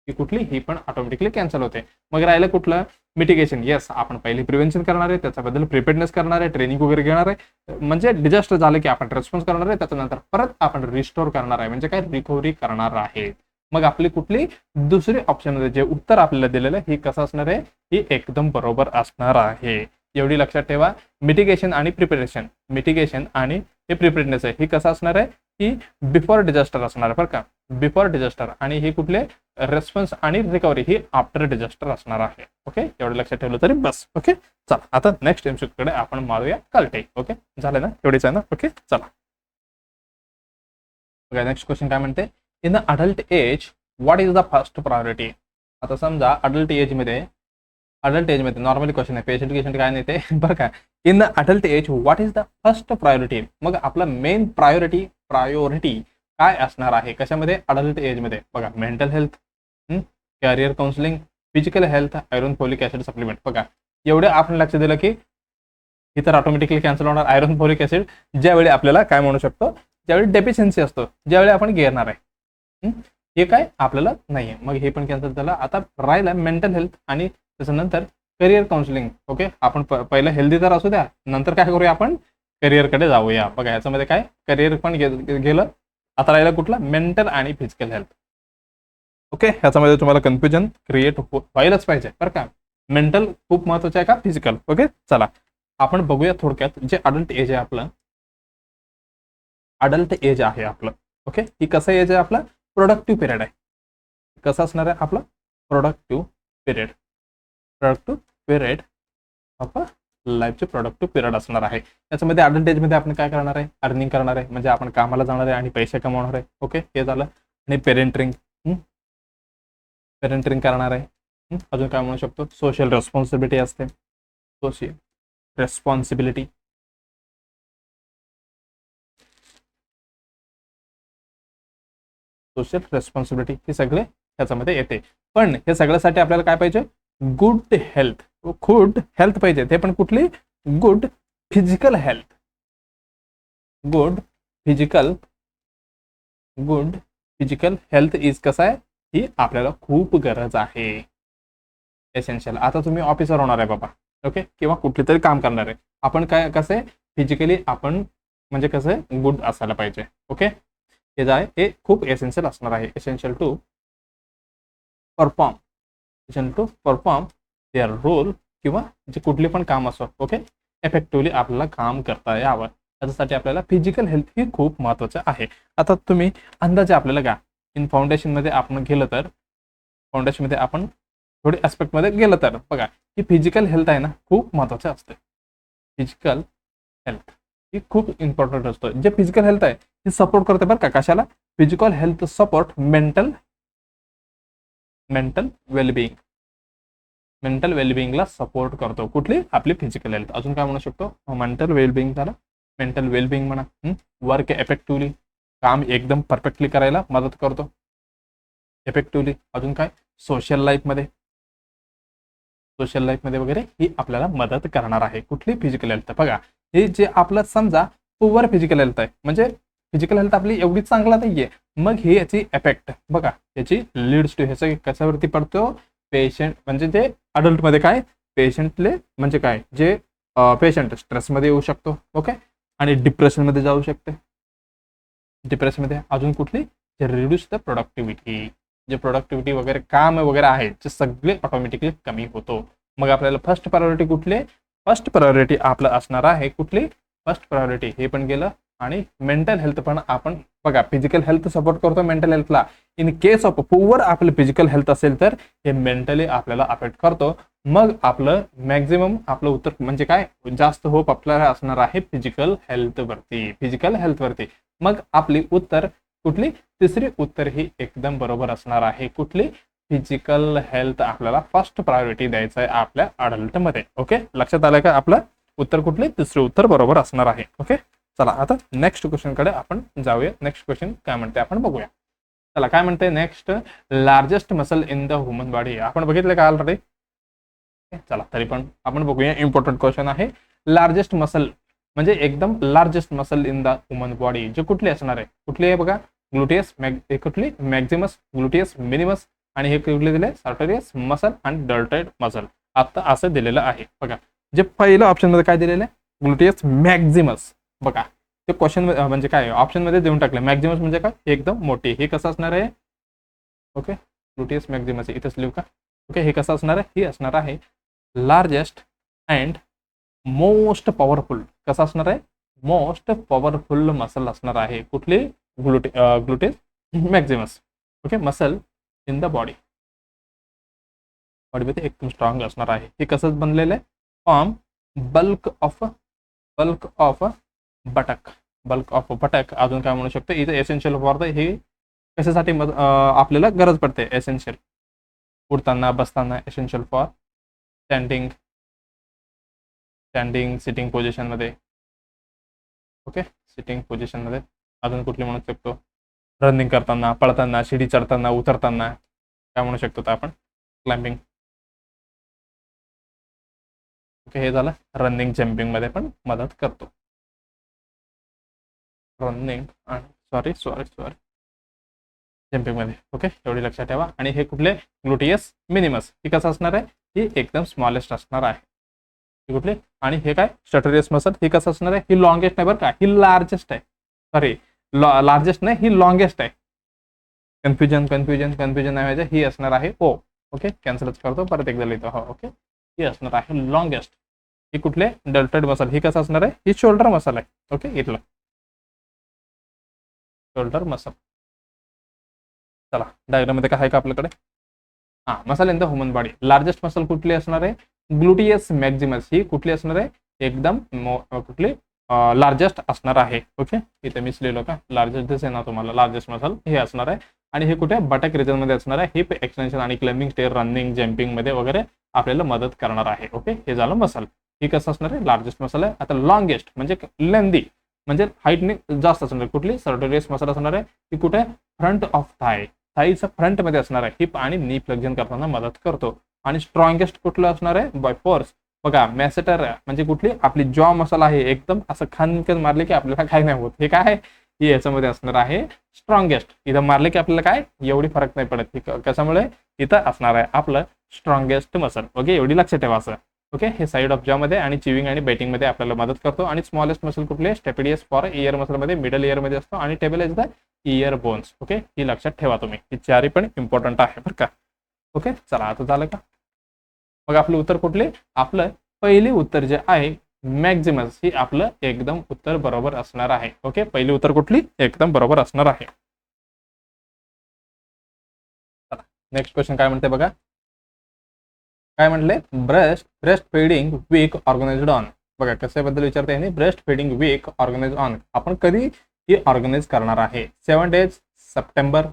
ही कुठली, ही पण ऑटोमॅटिकली कॅन्सल होते. मग राहिलं कुठलं, मिटिगेशन. येस, आपण पहिली प्रिव्हेन्शन करणार आहे, त्याच्याबद्दल प्रिपेअर्डनेस करणार आहे, ट्रेनिंग वगैरे घेणार आहे, म्हणजे डिझास्टर झालं की आपण रेस्पॉन्स करणार आहे, त्याच्यानंतर परत आपण रिस्टोर करणार आहे, म्हणजे काय, रिकव्हरी करणार आहे. मग आपली कुठली दुसरी ऑप्शन मध्ये जे उत्तर आपल्याला दिलेलं आहे, ही कसं असणार आहे, ही एकदम बरोबर असणार आहे. एवढी लक्षात ठेवा. मिटिगेशन आणि प्रिपरेशन, मिटिगेशन आणि हे प्रिपेअर्डनेस आहे, ही कसं असणार आहे, ही बिफोर डिझास्टर असणार आहे बरं का, बिफोर डिझास्टर. आणि हे कुठले, रेस्पॉन्स आणि रिकव्हरी ही आफ्टर डिझास्टर असणार आहे. ओके, एवढं लक्षात ठेवलं तरी बस. ओके, चला आता नेक्स्ट एमसीक्यू कडे आपण मारूया कलटे. ओके, झालं ना, एवढीच आहे ना. ओके, चला नेक्स्ट क्वेश्चन काय म्हणते, in the adult age what is the first priority. आता समजा अडल्ट एज मध्ये नॉर्मली क्वेश्चन आहे, पेशंट पेशंट काय नाही ते बरं का. In the adult age what is the first priority. मग आपलं मेन प्रायोरिटी काय असणार आहे, कशामध्ये, अडल्ट एज मध्ये. बघा mental health, career counselling, physical health, iron folic acid supplement. बघा एवढे आपण लक्ष दिलं की ही तर ऑटोमॅटिकली कॅन्सल होणार. आयरन फोलिक ऍसिड ज्यावेळी आपल्याला काय म्हणू शकतो, ज्यावेळी डेफिशियन्सी असतो, ज्यावेळी आपण घेणार आहे, हे काय आपल्याला नाहीये, मग हे पण कॅन्सल झालं. आता राहिलं मेंटल हेल्थ आणि त्याच्यानंतर करिअर काउन्सिलिंग. ओके, आपण पहिलं हेल्दी तर असू द्या, नंतर काय करूया, आपण करिअरकडे जाऊया. बघा याच्यामध्ये काय, करिअर पण गेलं. आता राहिलं कुठलं, मेंटल आणि फिजिकल हेल्थ. ओके, ह्याच्यामध्ये तुम्हाला कन्फ्युजन क्रिएट व्हायलाच पाहिजे बरं का. मेंटल खूप महत्वाचं आहे का फिजिकल. ओके, चला आपण बघूया थोडक्यात. जे अडल्ट एज आहे आपलं, अडल्ट एज आहे आपलं. ओके, ही कसं एज आहे आपलं, प्रोडक्टिव्ह पिरियड आहे. कसं असणार आहे आपलं, प्रोडक्टिव्ह पिरियड ऑफ लाईफचे प्रोडक्टिव्ह पिरियड असणार आहे. त्याच्यामध्ये अडल्ट एज मध्ये आपण काय करणार आहे, अर्निंग करणार आहे, म्हणजे आपण कामाला जाणार आहे आणि पैसे कमवणार आहे. ओके, हे झालं. आणि पेरेंटिंग करणार आहे. अजून काय म्हणू शकतो, सोशल रेस्पॉन्सिबिलिटी असते, सोशल रेस्पॉन्सिबिलिटी, हे सगळे ह्याच्यामध्ये येते. पण हे सगळ्यासाठी आपल्याला काय पाहिजे, गुड हेल्थ पाहिजे. ते पण कुठली, गुड फिजिकल हेल्थ इज कसं आहे, ही आपल्याला खूप गरज आहे, एसेन्शियल. आता तुम्ही ऑफिसर होणार आहे बाबा, ओके, किंवा कुठले तरी काम करणार आहे, आपण काय कसं आहे, फिजिकली आपण म्हणजे कसं आहे, गुड असायला पाहिजे. ओके, हे जे आहे हे खूप एसेन्शियल असणार आहे. Essential to perform their role, किंवा जे कुठले पण काम असो, ओके, इफेक्टिव्हली आपल्याला काम करता यावं, त्याच्यासाठी आपल्याला फिजिकल हेल्थ ही खूप महत्वाचं आहे. आता तुम्ही अंदाजे आपल्याला का इन फाउंडेशन मध्ये आपण गेलं तर, फाउंडेशन मध्ये आपण थोडी ऍस्पेक्ट मध्ये गेलं तर बघा, ही फिजिकल हेल्थ आहे ना, खूप महत्वाचं असते. फिजिकल हेल्थ ही खूप इम्पॉर्टंट असतो. जे फिजिकल हेल्थ आहे ही सपोर्ट करते बरं का, कशाला, फिजिकल हेल्थ सपोर्ट मेंटल वेलबिंगला सपोर्ट करतो. कुठली, आपली फिजिकल हेल्थ. अजून काय म्हणू शकतो, मेंटल वेलबिंग झालं, मेंटल वेलबिंग म्हणा. वर्क इफेक्टिव्हली, काम एकदम परफेक्टली करायला मदत करतो इफेक्टिव्हली. अजून काय, सोशल लाईफमध्ये वगैरे ही आपल्याला मदत करणार आहे. कुठली, फिजिकल हेल्थ. बघा हे जे आपलं समजा पुअर फिजिकल हेल्थ आहे, म्हणजे फिजिकल हेल्थ आपली एवढी चांगला नाहीये, मग हे याची इफेक्ट बघा, याची लीड्स टू, ह्याचा कशावरती पडतो, पेशंट म्हणजे जे अडल्टमध्ये काय पेशंटले म्हणजे काय जे पेशंट स्ट्रेसमध्ये येऊ शकतो. ओके, आणि डिप्रेशनमध्ये जाऊ शकते. डिप्रेशनमध्ये अजून कुठली रिड्यूस द प्रोडक्टिव्हिटी, जे प्रोडक्टिव्हिटी वगैरे काम वगैरे आहे ते सगळे ऑटोमॅटिकली कमी होतो. मग आपल्याला फर्स्ट प्रायोरिटी कुठली, फर्स्ट प्रायोरिटी आपलं असणार आहे कुठली, फर्स्ट प्रायोरिटी हे पण गेलं. आणि मेंटल हेल्थ पण आपण बघा, फिजिकल हेल्थ सपोर्ट करतो मेंटल हेल्थला. इन केस ऑफ पुअर आपलं फिजिकल हेल्थ असेल तर हे मेंटली आपल्याला अफेक्ट करतो. मग आपलं मॅक्झिमम आपलं उत्तर म्हणजे काय, जास्त होप आपल्याला असणार आहे फिजिकल हेल्थवरती, फिजिकल हेल्थवरती. मग आपली उत्तर कुठली, तिसरी उत्तर ही एकदम बरोबर असणार आहे कुठली, फिजिकल हेल्थ आपल्याला फर्स्ट प्रायोरिटी द्यायचं आहे आपल्या अडल्टमध्ये. ओके, लक्षात आलं का, आपलं उत्तर कुठले, तिसरे उत्तर बरोबर असणार आहे. ओके, चला आता नेक्स्ट क्वेश्चन कडे आपण जाऊया. नेक्स्ट क्वेश्चन काय म्हणते आपण बघूया. चला काय म्हणते next, largest muscle in the human body. आपण बघितलं का ऑलरेडी, चला तरी पण आपण बघूया. इम्पॉर्टंट क्वेश्चन आहे. लार्जेस्ट मसल म्हणजे एकदम largest muscle in the human body जे कुठली असणार आहे, कुठली आहे बघा, ग्लुटियस कुठली, मॅक्झिमस, ग्लुटियस मिनिमस, आणि हे कुठले दिले, सार्टोरियस मसल आणि डेल्टॉइड मसल. आता असं दिलेलं आहे बघा. जे पहिलं ऑप्शन मध्ये काय दिलेलं आहे, ग्लुटियस मॅक्झिमस. बघा ते क्वेश्चन म्हणजे काय ऑप्शन मध्ये देऊन टाकलं. मॅक्झिमस म्हणजे काय, एकदम मोठी. हे कसं असणार आहे, ओके, ग्लुटियस मॅक्झिमस इथेच लिहू का. ओके, हे कसं असणार आहे, ही असणार आहे लार्जेस्ट अँड मोस्ट पॉवरफुल. कसं असणार आहे, मोस्ट पॉवरफुल मसल असणार आहे कुठली, gluteus maximus. Okay, muscle in the body, बॉडीमध्ये एकदम स्ट्रॉंग असणार आहे. हे कसं बनलेलं आहे, form bulk of buttock, bulk of buttock. अजून काय म्हणू शकतो इथे, एसेन्शियल फॉर द, हे कशासाठी आपल्याला गरज पडते, एसेन्शियल उठताना बसताना, essential for standing sitting position मध्ये. ओके, सिटिंग पोझिशन मध्ये. अजून कुठली म्हणू शकतो, रनिंग करताना, पळताना, शिडी चढताना, उतरताना, काय म्हणू शकतो आपण, क्लाइम्बिंग. ओके, हे झालं. रनिंग जम्पिंग मध्ये पण मदत करतो. रनिंग आणि सॉरी जम्पिंग मध्ये. ओके, एवढी लक्षात ठेवा. आणि हे कुठले, ग्लुटियस मिनिमस. ही कसं असणार आहे, ही एकदम स्मॉलेस्ट असणार आहे. ही कुठली, आणि हे काय, स्टॅटोरियस मसल. ही कसं असणार आहे, ही लॉंगेस्ट नाही बरं का, ही लार्जेस्ट आहे. सॉरी, लार्जेस्ट नाही, ही लॉंगेस्ट आहे. कन्फ्युजन नाही व्हायचं. ही असणार आहे ओ. ओके, कॅन्सलच करतो, परत एकदा लिहितो. हो, ओके, ही असणार आहे लॉंगेस्ट. ही कुठले, डेल्टॉइड मसल. ही कसं असणार आहे, ही शोल्डर मसल आहे. ओके, इथलं शोल्डर मसल. चला डायग्राम मध्ये काय आहे का आपल्याकडे, हा, muscle in the human body. Largest muscle कुठली असणार आहे, ग्लुटियस मॅक्झिमस. ही कुठली असणार आहे, एकदम कुठली, लार्जेस्ट असणार आहे. ओके, इथे मीच लिहिलो का, लार्जेस्ट दिसेल ना तुम्हाला, लार्जेस्ट मसल हे असणार आहे. आणि हे कुठे, बटक रिजन मध्ये असणार आहे. हिप एक्सटेन्शन आणि क्लाइम्बिंग स्टेअर, रनिंग जम्पिंग मध्ये वगैरे आपल्याला मदत करणार आहे. ओके, हे झालं मसल. ही कसं असणार आहे, लार्जेस्ट मसल आहे. आता लॉंगेस्ट म्हणजे लेंदी, म्हणजे हाईटने जास्त असणार, कुठली, सर्टोरियस मसल असणार आहे. ती कुठे, फ्रंट ऑफ थाय, थाईचा फ्रंट मध्ये असणार आहे. हिप आणि नी फ्लेक्झन करताना मदत करतो. आणि स्ट्रॉंगेस्ट कुठलं असणार आहे, बाय फोर्स. बघा मॅसेटर म्हणजे कुठली, आपली जॉ मसल आहे. एकदम असं खानकन मारले की आपल्याला काय नाही होत. हे काय आहे, ही याच्यामध्ये असणार आहे स्ट्रॉंगेस्ट. इथं मारले की आपल्याला काय एवढी फरक नाही पडत. कशामुळे, इथं असणार आहे आपलं स्ट्रॉंगेस्ट मसल. ओके, एवढी लक्षात ठेवा असं. ओके, हे साईड ऑफ जॉ मध्ये आणि चिविंग आणि बेटिंग मध्ये आपल्याला मदत करतो. आणि स्मॉलेस्ट मसल कुठले, स्टेपिडियस फॉर इयर मसल मध्ये, मिडल इयर मध्ये असतो. आणि table is the ear bones. Okay, ही लक्षात ठेवा तुम्ही, ही चारही पण इम्पॉर्टंट आहे बरं का. ओके, चला आता झालं का. मग आपलं उत्तर कुठले, आपलं पहिली उत्तर जे आहे मॅक्झिमस, ही आपलं एकदम उत्तर बरोबर असणार आहे. ओके, पहिली उत्तर कुठली, एकदम बरोबर असणार आहे. नेक्स्ट क्वेश्चन काय म्हणते बघा, काय म्हटले, breastfeeding week organized on. बघा कशाबद्दल विचारते यांनी, breastfeeding week organize on. आपण कधी ही ऑर्गनाइज करणार आहे, 7 डेज सप्टेंबर,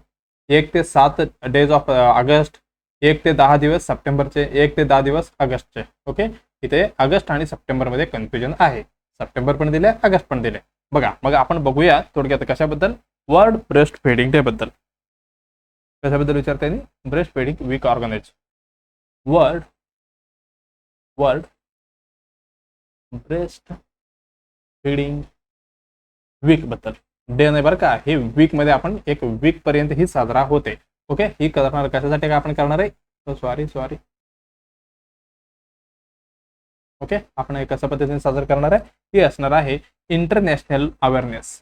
1 ते 7 डेज ऑफ ऑगस्ट, 1 ते 10 दिवस सप्टेंबरचे, 1 ते 10 दिवस ऑगस्टचे. ओके, इथे ऑगस्ट आणि सप्टेंबर मध्ये कन्फ्युजन आहे. सप्टेंबर पण दिले, ऑगस्ट पण दिले. बघा मग आपण बघूया थोडक्यात कशाबद्दल, वर्ल्ड ब्रेस्ट फीडिंग डे बद्दल. कशाबद्दल विचारते यांनी, breastfeeding week organize, world breastfeeding week बद्दल. डे नाही बरं का, हे वीक मध्ये आपण एक वीक पर्यंत ही साजरा होते. ओके, ही करणार कशासाठी का आपण करणार आहे, सॉरी. ओके, आपण हे कशा पद्धतीने साजरं करणार आहे, ही असणार आहे international awareness.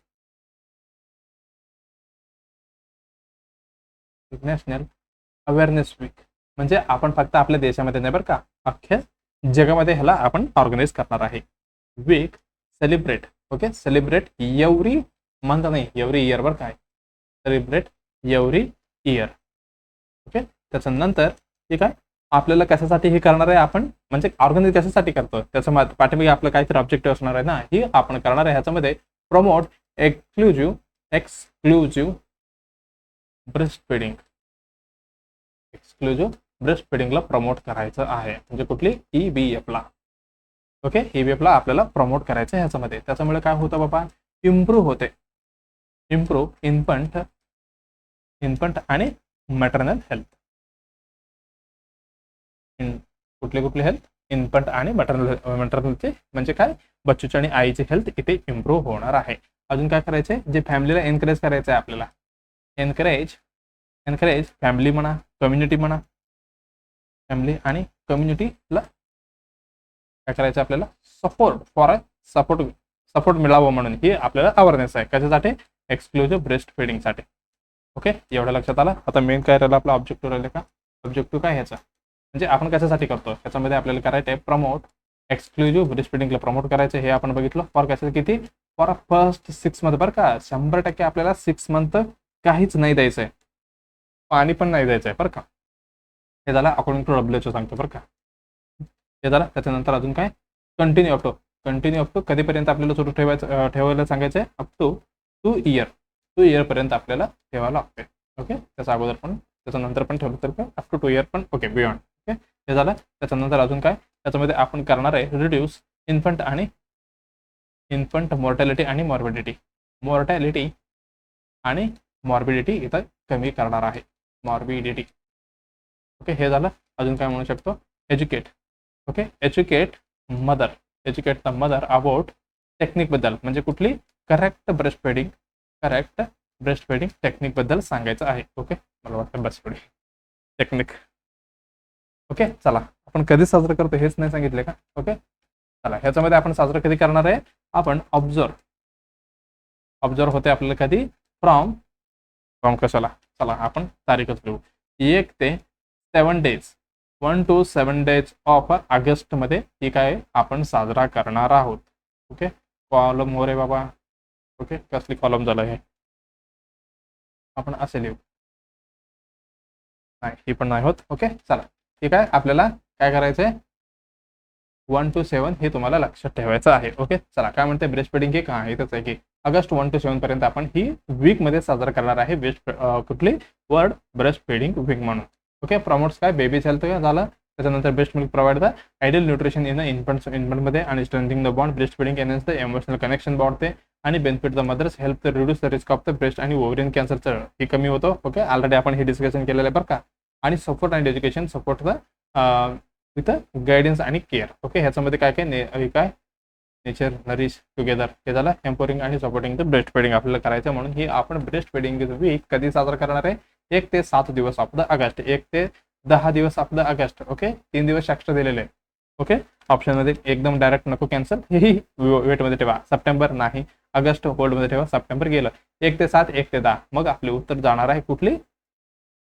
International awareness week म्हणजे आपण फक्त आपल्या देशामध्ये नाही बरं का, अख्ख्या जगामध्ये ह्याला आपण ऑर्गनाईज करणार आहे. Week celebrate, okay, celebrate every month नाही, एव्हरी इयर बरं काय, सेलिब्रेट एव्हरी इयर. ओके, त्याच्यानंतर ठीक आहे, आपल्याला कशासाठी हे करणार आहे आपण, म्हणजे ऑर्गनाईज कशासाठी करतो त्याचं पाठीमागे आपलं काहीतरी ऑब्जेक्टिव्ह असणार आहे ना, ही आपण करणार आहे. ह्याच्यामध्ये promote exclusive breast feeding, exclusive breast फिडिंगला प्रमोट करायचं आहे. म्हणजे कुठली, EBF ला. ओके, EBF ला आपल्याला प्रमोट करायचं आहे ह्याच्यामध्ये. त्याच्यामुळे काय होतं बाबा, इम्प्रूव्ह होते, इम्प्रूव्ह इन्फंट आणि मॅटर्नल हेल्थ. कुठले हेल्थ, इन्फंट आणि मॅटर्नलचे म्हणजे काय, बच्चूची आणि आईची हेल्थ इथे इम्प्रूव्ह होणार आहे. अजून काय करायचंय, जे फॅमिलीला एनकरेज करायचं आहे आपल्याला, एनकरेज फॅमिली म्हणा, कम्युनिटी म्हणा, फॅमिली आणि कम्युनिटीला काय करायचं आपल्याला, सपोर्ट मिळावं म्हणून ही आपल्याला अवेअरनेस आहे. कशासाठी, एक्सक्लुझिव्ह ब्रेस्ट फिडिंगसाठी. ओके, एवढं लक्षात आलं. आता मेन काय राहिलं आपला ऑब्जेक्टिव्ह राहिले का, ऑब्जेक्टिव्ह काय ह्याचा, म्हणजे आपण कशासाठी करतो त्याच्यामध्ये आपल्याला करायचं आहे प्रमोट एक्सक्लुझिव्ह ब्रेस्ट फिडिंगला प्रमोट करायचं. हे आपण बघितलं फॉर कशाचं, किती, फॉर फर्स्ट 6 मंथ बरं का. 100% आपल्याला 6 मंथ काहीच नाही द्यायचं आहे, पाणी पण नाही द्यायचं आहे बरं का. हे झालं अकॉर्डिंग टू WHO सांगतो बरं का. हे झालं. त्याच्यानंतर अजून काय, कंटिन्यू अप टू कधीपर्यंत आपल्याला सुरू ठेवायला सांगायचं आहे, अप टू 2 इयर पर्यंत आपल्याला ठेवायला लागते. ओके, त्याच्या अगोदर पण त्याच्यानंतर पण ठेवलं तर अप टू 2 इयर पण ओके, बियॉन्ड. ओके, हे झालं. त्याच्यानंतर अजून काय, त्याच्यामध्ये आपण करणार आहे रिड्यूस इन्फंट मॉर्टॅलिटी आणि मॉर्बिडिटी इथं कमी करणार आहे, मॉर्बिडिटी. ओके, हे झालं. अजून काय म्हणू शकतो, educate the mother about technique बद्दल, म्हणजे कुठली, करेक्ट ब्रेस्ट फिडिंग टेक्निक बद्दल सांगायचं आहे. ओके, मला वाटतं ब्रेस्ट फिडिंग टेक्निक. ओके, चला आपण कधी साजरं करतो हेच नाही सांगितले का. ओके, चला ह्याच्यामध्ये आपण साजरं कधी करणार आहे, आपण ऑब्झर्व होते आपल्याला कधी, फ्रॉम कशाला, चला आपण तारीखच लिहू, 1 ते 7 days 1 to 7 days of August मध्ये ही काय आपण साजरा करणार आहोत. ओके, कॉलम हो रे बाबा. ओके, कसली कॉलम झालं हे, आपण असे लिहू, नाही ही पण नाही होत. ओके, चला ठीक आहे. आपल्याला काय करायचंय, 1 to 7 हे तुम्हाला लक्षात ठेवायचं आहे. ओके, चला काय म्हणते, ब्रेस्ट फिडिंग हे काय इथंच आहे की ऑगस्ट 1 to 7 पर्यंत आपण ही वीक मध्ये साजरा करणार आहे. कुठली, वर्ल्ड ब्रेस्ट फिडिंग वीक म्हणून. ओके, प्रमोट्स काय, बेबीज हेल्थ झालं. त्याच्यानंतर breast milk provide the ideal nutrition in इन्फंटमध्ये आणि strengthening the bond. Breast feeding enhance the emotional connection वाढते आणि benefit the mothers, help the reduce the risk of the breast आणि ओव्हरियन कॅन्सरचं हे कमी होतं. ओके, ऑलरेडी आपण हे डिस्कशन केलेलं आहे बरं का. आणि support and education, support the with guidance आणि केअर. ओके, ह्याच्यामध्ये काय नेचर नरिश टुगेदर हे झालं. एम्पॉवरिंग आणि सपोर्टिंग द ब्रेस्ट फिडिंग आपल्याला करायचं. म्हणून ही आपण ब्रेस्ट फिडिंग वीक कधी साजरा करणार आहे, 1 ते 7 दिवस ऑफ द ऑगस्ट, 1 ते 10 दिवस ऑफ द ऑगस्ट. ओके, 3 दिवस एक्स्ट्रा दिलेले आहे. ओके, ऑप्शनमध्ये एकदम डायरेक्ट नको कॅन्सल, हेही वेटमध्ये ठेवा. सप्टेंबर नाही, ऑगस्ट होल्डमध्ये ठेवा. सप्टेंबर गेलं, 1 ते 7, 1 ते 10, मग आपले उत्तर जाणार आहे कुठली,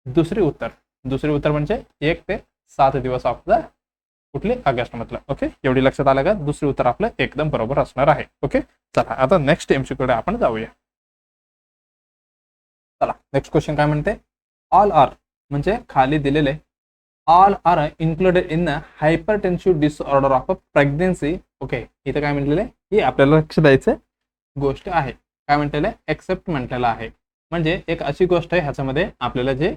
दुसरी उत्तर म्हणजे 1 ते 7 दिवस ऑफ द कुठली, ऑगस्ट मधलं. ओके, एवढी लक्षात आलं का, दुसरी उत्तर आपलं एकदम बरोबर असणार आहे. ओके, चला आता नेक्स्ट एमसीक्यू कडे आपण जाऊया. चला नेक्स्ट क्वेश्चन काय म्हणते, ऑल आर म्हणजे खाली दिलेले all are included in hypertensive disorder of pregnancy. Okay, इथं काय म्हटलेलं आहे, ही आपल्याला लक्ष द्यायचं गोष्ट आहे. काय म्हटलेलं आहे, एक्सेप्ट म्हटलेलं आहे. म्हणजे एक अशी गोष्ट आहे ह्याच्यामध्ये आपल्याला जे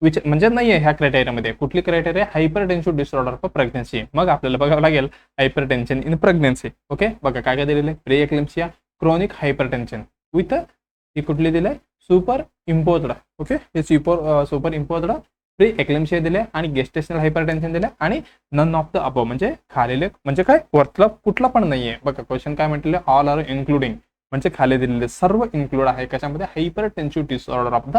म्हणजे नाही आहे ह्या क्रायटेरियामध्ये. कुठली criteria, hypertensive disorder of pregnancy. मग आपल्याला बघावं लागेल हायपरटेन्शन इन प्रेग्नन्सी. ओके, बघा काय काय दिलेलं आहे, pre eclampsia, chronic hypertension with ही कुठली दिलंय, सुपर इम्पोज्ड. ओके, हे सुपर इम्पोज्ड प्री एक्लेम्सिया दिले आणि गेस्टेशनल हायपरटेन्शन दिले आणि नन ऑफ द अबव म्हणजे खालीले म्हणजे काय, वरतला कुठला पण नाहीये. बघा क्वेश्चन काय म्हटलेलं, ऑल आर इन्क्लुडिंग म्हणजे खाली दिलेले सर्व इन्क्लूड आहे कशामध्ये, hypertensive disorder of the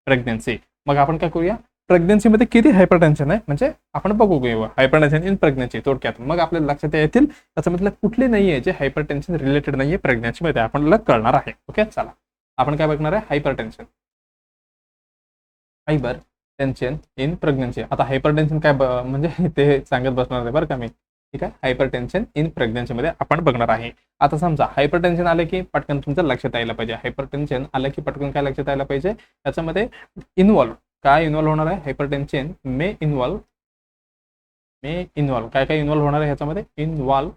pregnancy. मग आपण काय करूया, प्रेग्नन्सीमध्ये किती हायपरटेन्शन आहे म्हणजे आपण बघू घेऊ हायपरटेन्शन इन प्रेग्नन्सी थोडक्यात, मग आपल्याला लक्षात येतील त्याच्यामधलं कुठले नाहीये जे हायपरटेन्शन रिलेटेड नाहीये प्रेग्नन्सीमध्ये, आपल्याला कळणार आहे. ओके, चला आपण काय बघणार आहे, हायपरटेन्शन इन प्रेग्नन्सी. आता हायपरटेन्शन काय म्हणजे ते सांगत बसणार आहे बरं का मी, ठीक आहे. हायपरटेन्शन इन प्रेग्नन्सीमध्ये आपण बघणार आहे. आता समजा हायपरटेन्शन आलं की पटकन तुमचं लक्षात यायला पाहिजे, हायपरटेन्शन आलं की पटकन काय लक्षात यायला पाहिजे, त्याच्यामध्ये काय इन्व्हॉल्व होणार आहे, हायपरटेन्शन मे इन्व्हॉल्व काय काय इन्व्हॉल्व होणार आहे ह्याच्यामध्ये, इन्व्हॉल्व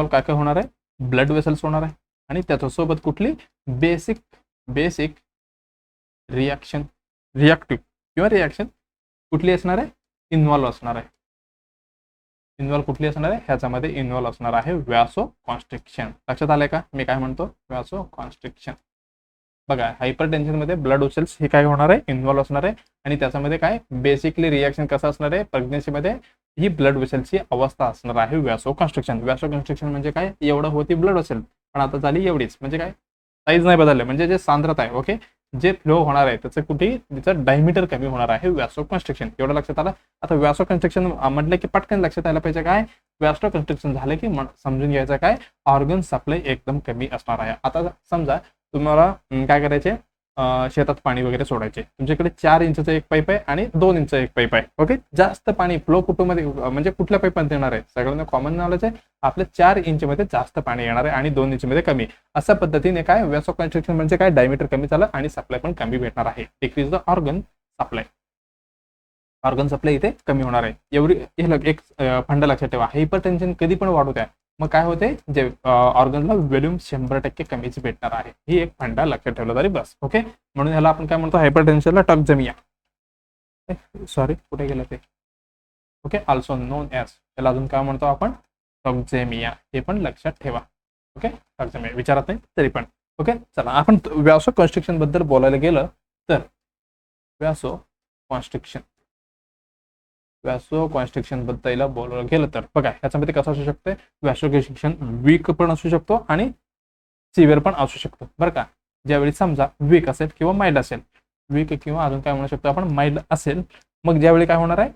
काय काय होणार आहे, ब्लड वेसल्स होणार आहे आणि त्याच्यासोबत कुठली बेसिक रिॲक्टिव्ह किंवा रिॲक्शन कुठली असणार आहे, इन्व्हॉल्व असणार आहे. कुठली असणार आहे, ह्याच्यामध्ये इन्व्हॉल्व असणार आहे व्यासो कॉन्स्ट्रिक्शन. लक्षात आलंय का मी काय म्हणतो, व्यासो कॉन्स्ट्रिक्शन. बघा हायपरटेन्शनमध्ये ब्लड वेसल्स हे काय होणार आहे, इन्व्हॉल्व असणार आहे आणि त्याच्यामध्ये काय बेसिकली रिॲक्शन कसं असणार आहे, प्रेग्नन्सीमध्ये ही ब्लड वेसलची अवस्था असणार आहे व्यासो कॉन्स्ट्रिक्शन. म्हणजे काय, एवढं होती ब्लड वेसल पण आता झाली एवढीच, म्हणजे काय साईज नाही बदलले, म्हणजे जे सांद्रता आहे ओके जे फ्लो होणार आहे त्याचं त्याचं डायमीटर कमी होणार आहे व्यासो कॉन्स्ट्रिक्शन. एवढं लक्षात आलं. आता व्यासो कन्स्ट्रक्शन म्हटलं की पटकन लक्षात आलं पाहिजे काय, व्यासो कन्स्ट्रक्शन झालं की समजून घ्यायचं काय, ऑर्गन सप्लाय एकदम कमी असणार आहे. आता समजा तुम्हाला काय करायचे, शेतात पाणी वगैरे सोडायचे, तुमच्याकडे 4 इंचचं एक पाईप आहे आणि 2 इंच एक पाईप आहे. ओके, जास्त पाणी फ्लो कुठमध्ये म्हणजे कुठल्या पाईपमध्ये येणार आहे, सगळ्यांना कॉमन नॉलेज आहे आपल्या 4 इंचमध्ये जास्त पाणी येणार आहे आणि 2 इंचमध्ये कमी. अशा पद्धतीने काय व्यासो कन्स्ट्रक्शन म्हणजे काय, डायमीटर कमी झालं आणि सप्लाय पण कमी भेटणार आहे. डिक्रीज द ऑर्गन सप्लाय इथे कमी होणार आहे. एवढी एक फंड लक्षात ठेवा. हायपरटेन्शन कधी पण वाढू द्या मग काय होते, जे ऑर्गनला व्हॉल्यूम 100% कमीच भेटणार आहे. ही एक फंडा लक्षात ठेवला तरी बस. ओके, म्हणून ह्याला आपण काय म्हणतो, हायपरटेन्शनला टॉक्झेमिया. सॉरी कुठे गेलं ते, ओके, ऑल्सो नोन ॲज, त्याला अजून काय म्हणतो आपण, टॉक्झेमिया. हे पण लक्षात ठेवा. ओके, टॉक्झेमिया विचारत नाही तरी पण. ओके, चला आपण व्यासो कॉन्स्ट्रिक्शन बद्दल बोलायला गेलं तर व्यासो कॉन्स्ट्रिक्शन बद्दल बोलायला गेलं तर बघा ह्याच्यामध्ये कसं असू शकतं, व्यासो कॉन्स्ट्रिक्शन वीक पण असू शकतो आणि सिव्हिअर पण असू शकतो बरं का. ज्यावेळी समजा वीक असेल किंवा माइल्ड असेल, वीक किंवा अजून काय म्हणू शकतो आपण माइल्ड असेल, मग ज्यावेळी काय होणार आहे,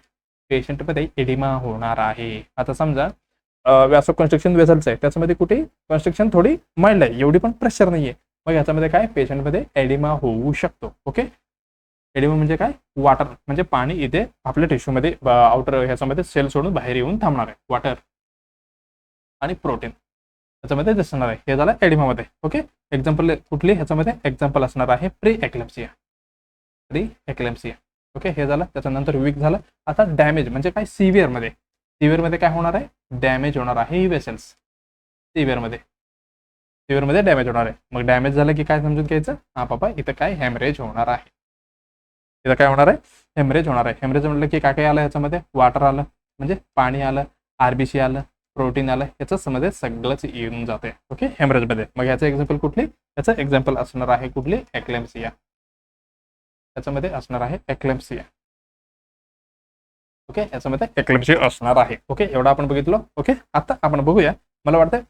पेशंटमध्ये एडिमा होणार आहे. आता समजा व्यासो कॉन्स्ट्रिक्शन वेसल्स आहे त्याच्यामध्ये कुठे कॉन्स्ट्रिक्शन थोडी माइल्ड आहे, एवढी पण प्रेशर नाहीये, मग याच्यामध्ये काय पेशंटमध्ये एडिमा होऊ शकतो. ओके, एडिमा म्हणजे काय, वॉटर म्हणजे पाणी इथे आपल्या टिश्यूमध्ये आउटर ह्याच्यामध्ये सेल सोडून बाहेर येऊन थांबणार आहे. वॉटर आणि प्रोटीन ह्याच्यामध्ये दिसणार आहे, हे झालं एडिमामध्ये. ओके, एक्झाम्पल कुठली ह्याच्यामध्ये एक्झाम्पल असणार आहे प्री एक्लेम्सिया. ओके, हे झालं. त्याच्यानंतर वीक झालं. आता डॅमेज म्हणजे काय, सिव्हिअरमध्ये काय होणार आहे, डॅमेज होणार आहे ही वेसल्स. सिव्हिअरमध्ये डॅमेज होणार आहे. मग डॅमेज झालं की काय समजून घ्यायचं, हा बाबा इथं काय हेमरेज होणार आहे. हेमरेज म्हटलं की काय आलं ह्याच्यामध्ये, वॉटर आलं म्हणजे पाणी आलं, आरबीसी आलं, प्रोटीन आलं, याच्यामध्ये सगळंच येऊन जाते. ओके, हेमरेजमध्ये. मग ह्याचं एक्झाम्पल कुठली, याचं एक्झाम्पल असणार आहे कुठली, एक्लेम्सिया. याच्यामध्ये असणार आहे एक्लेम्सिया. ओके, याच्यामध्ये एक्लेम्सिया असणार आहे. ओके, एवढं आपण बघितलं. ओके, आता आपण बघूया. मला वाटतं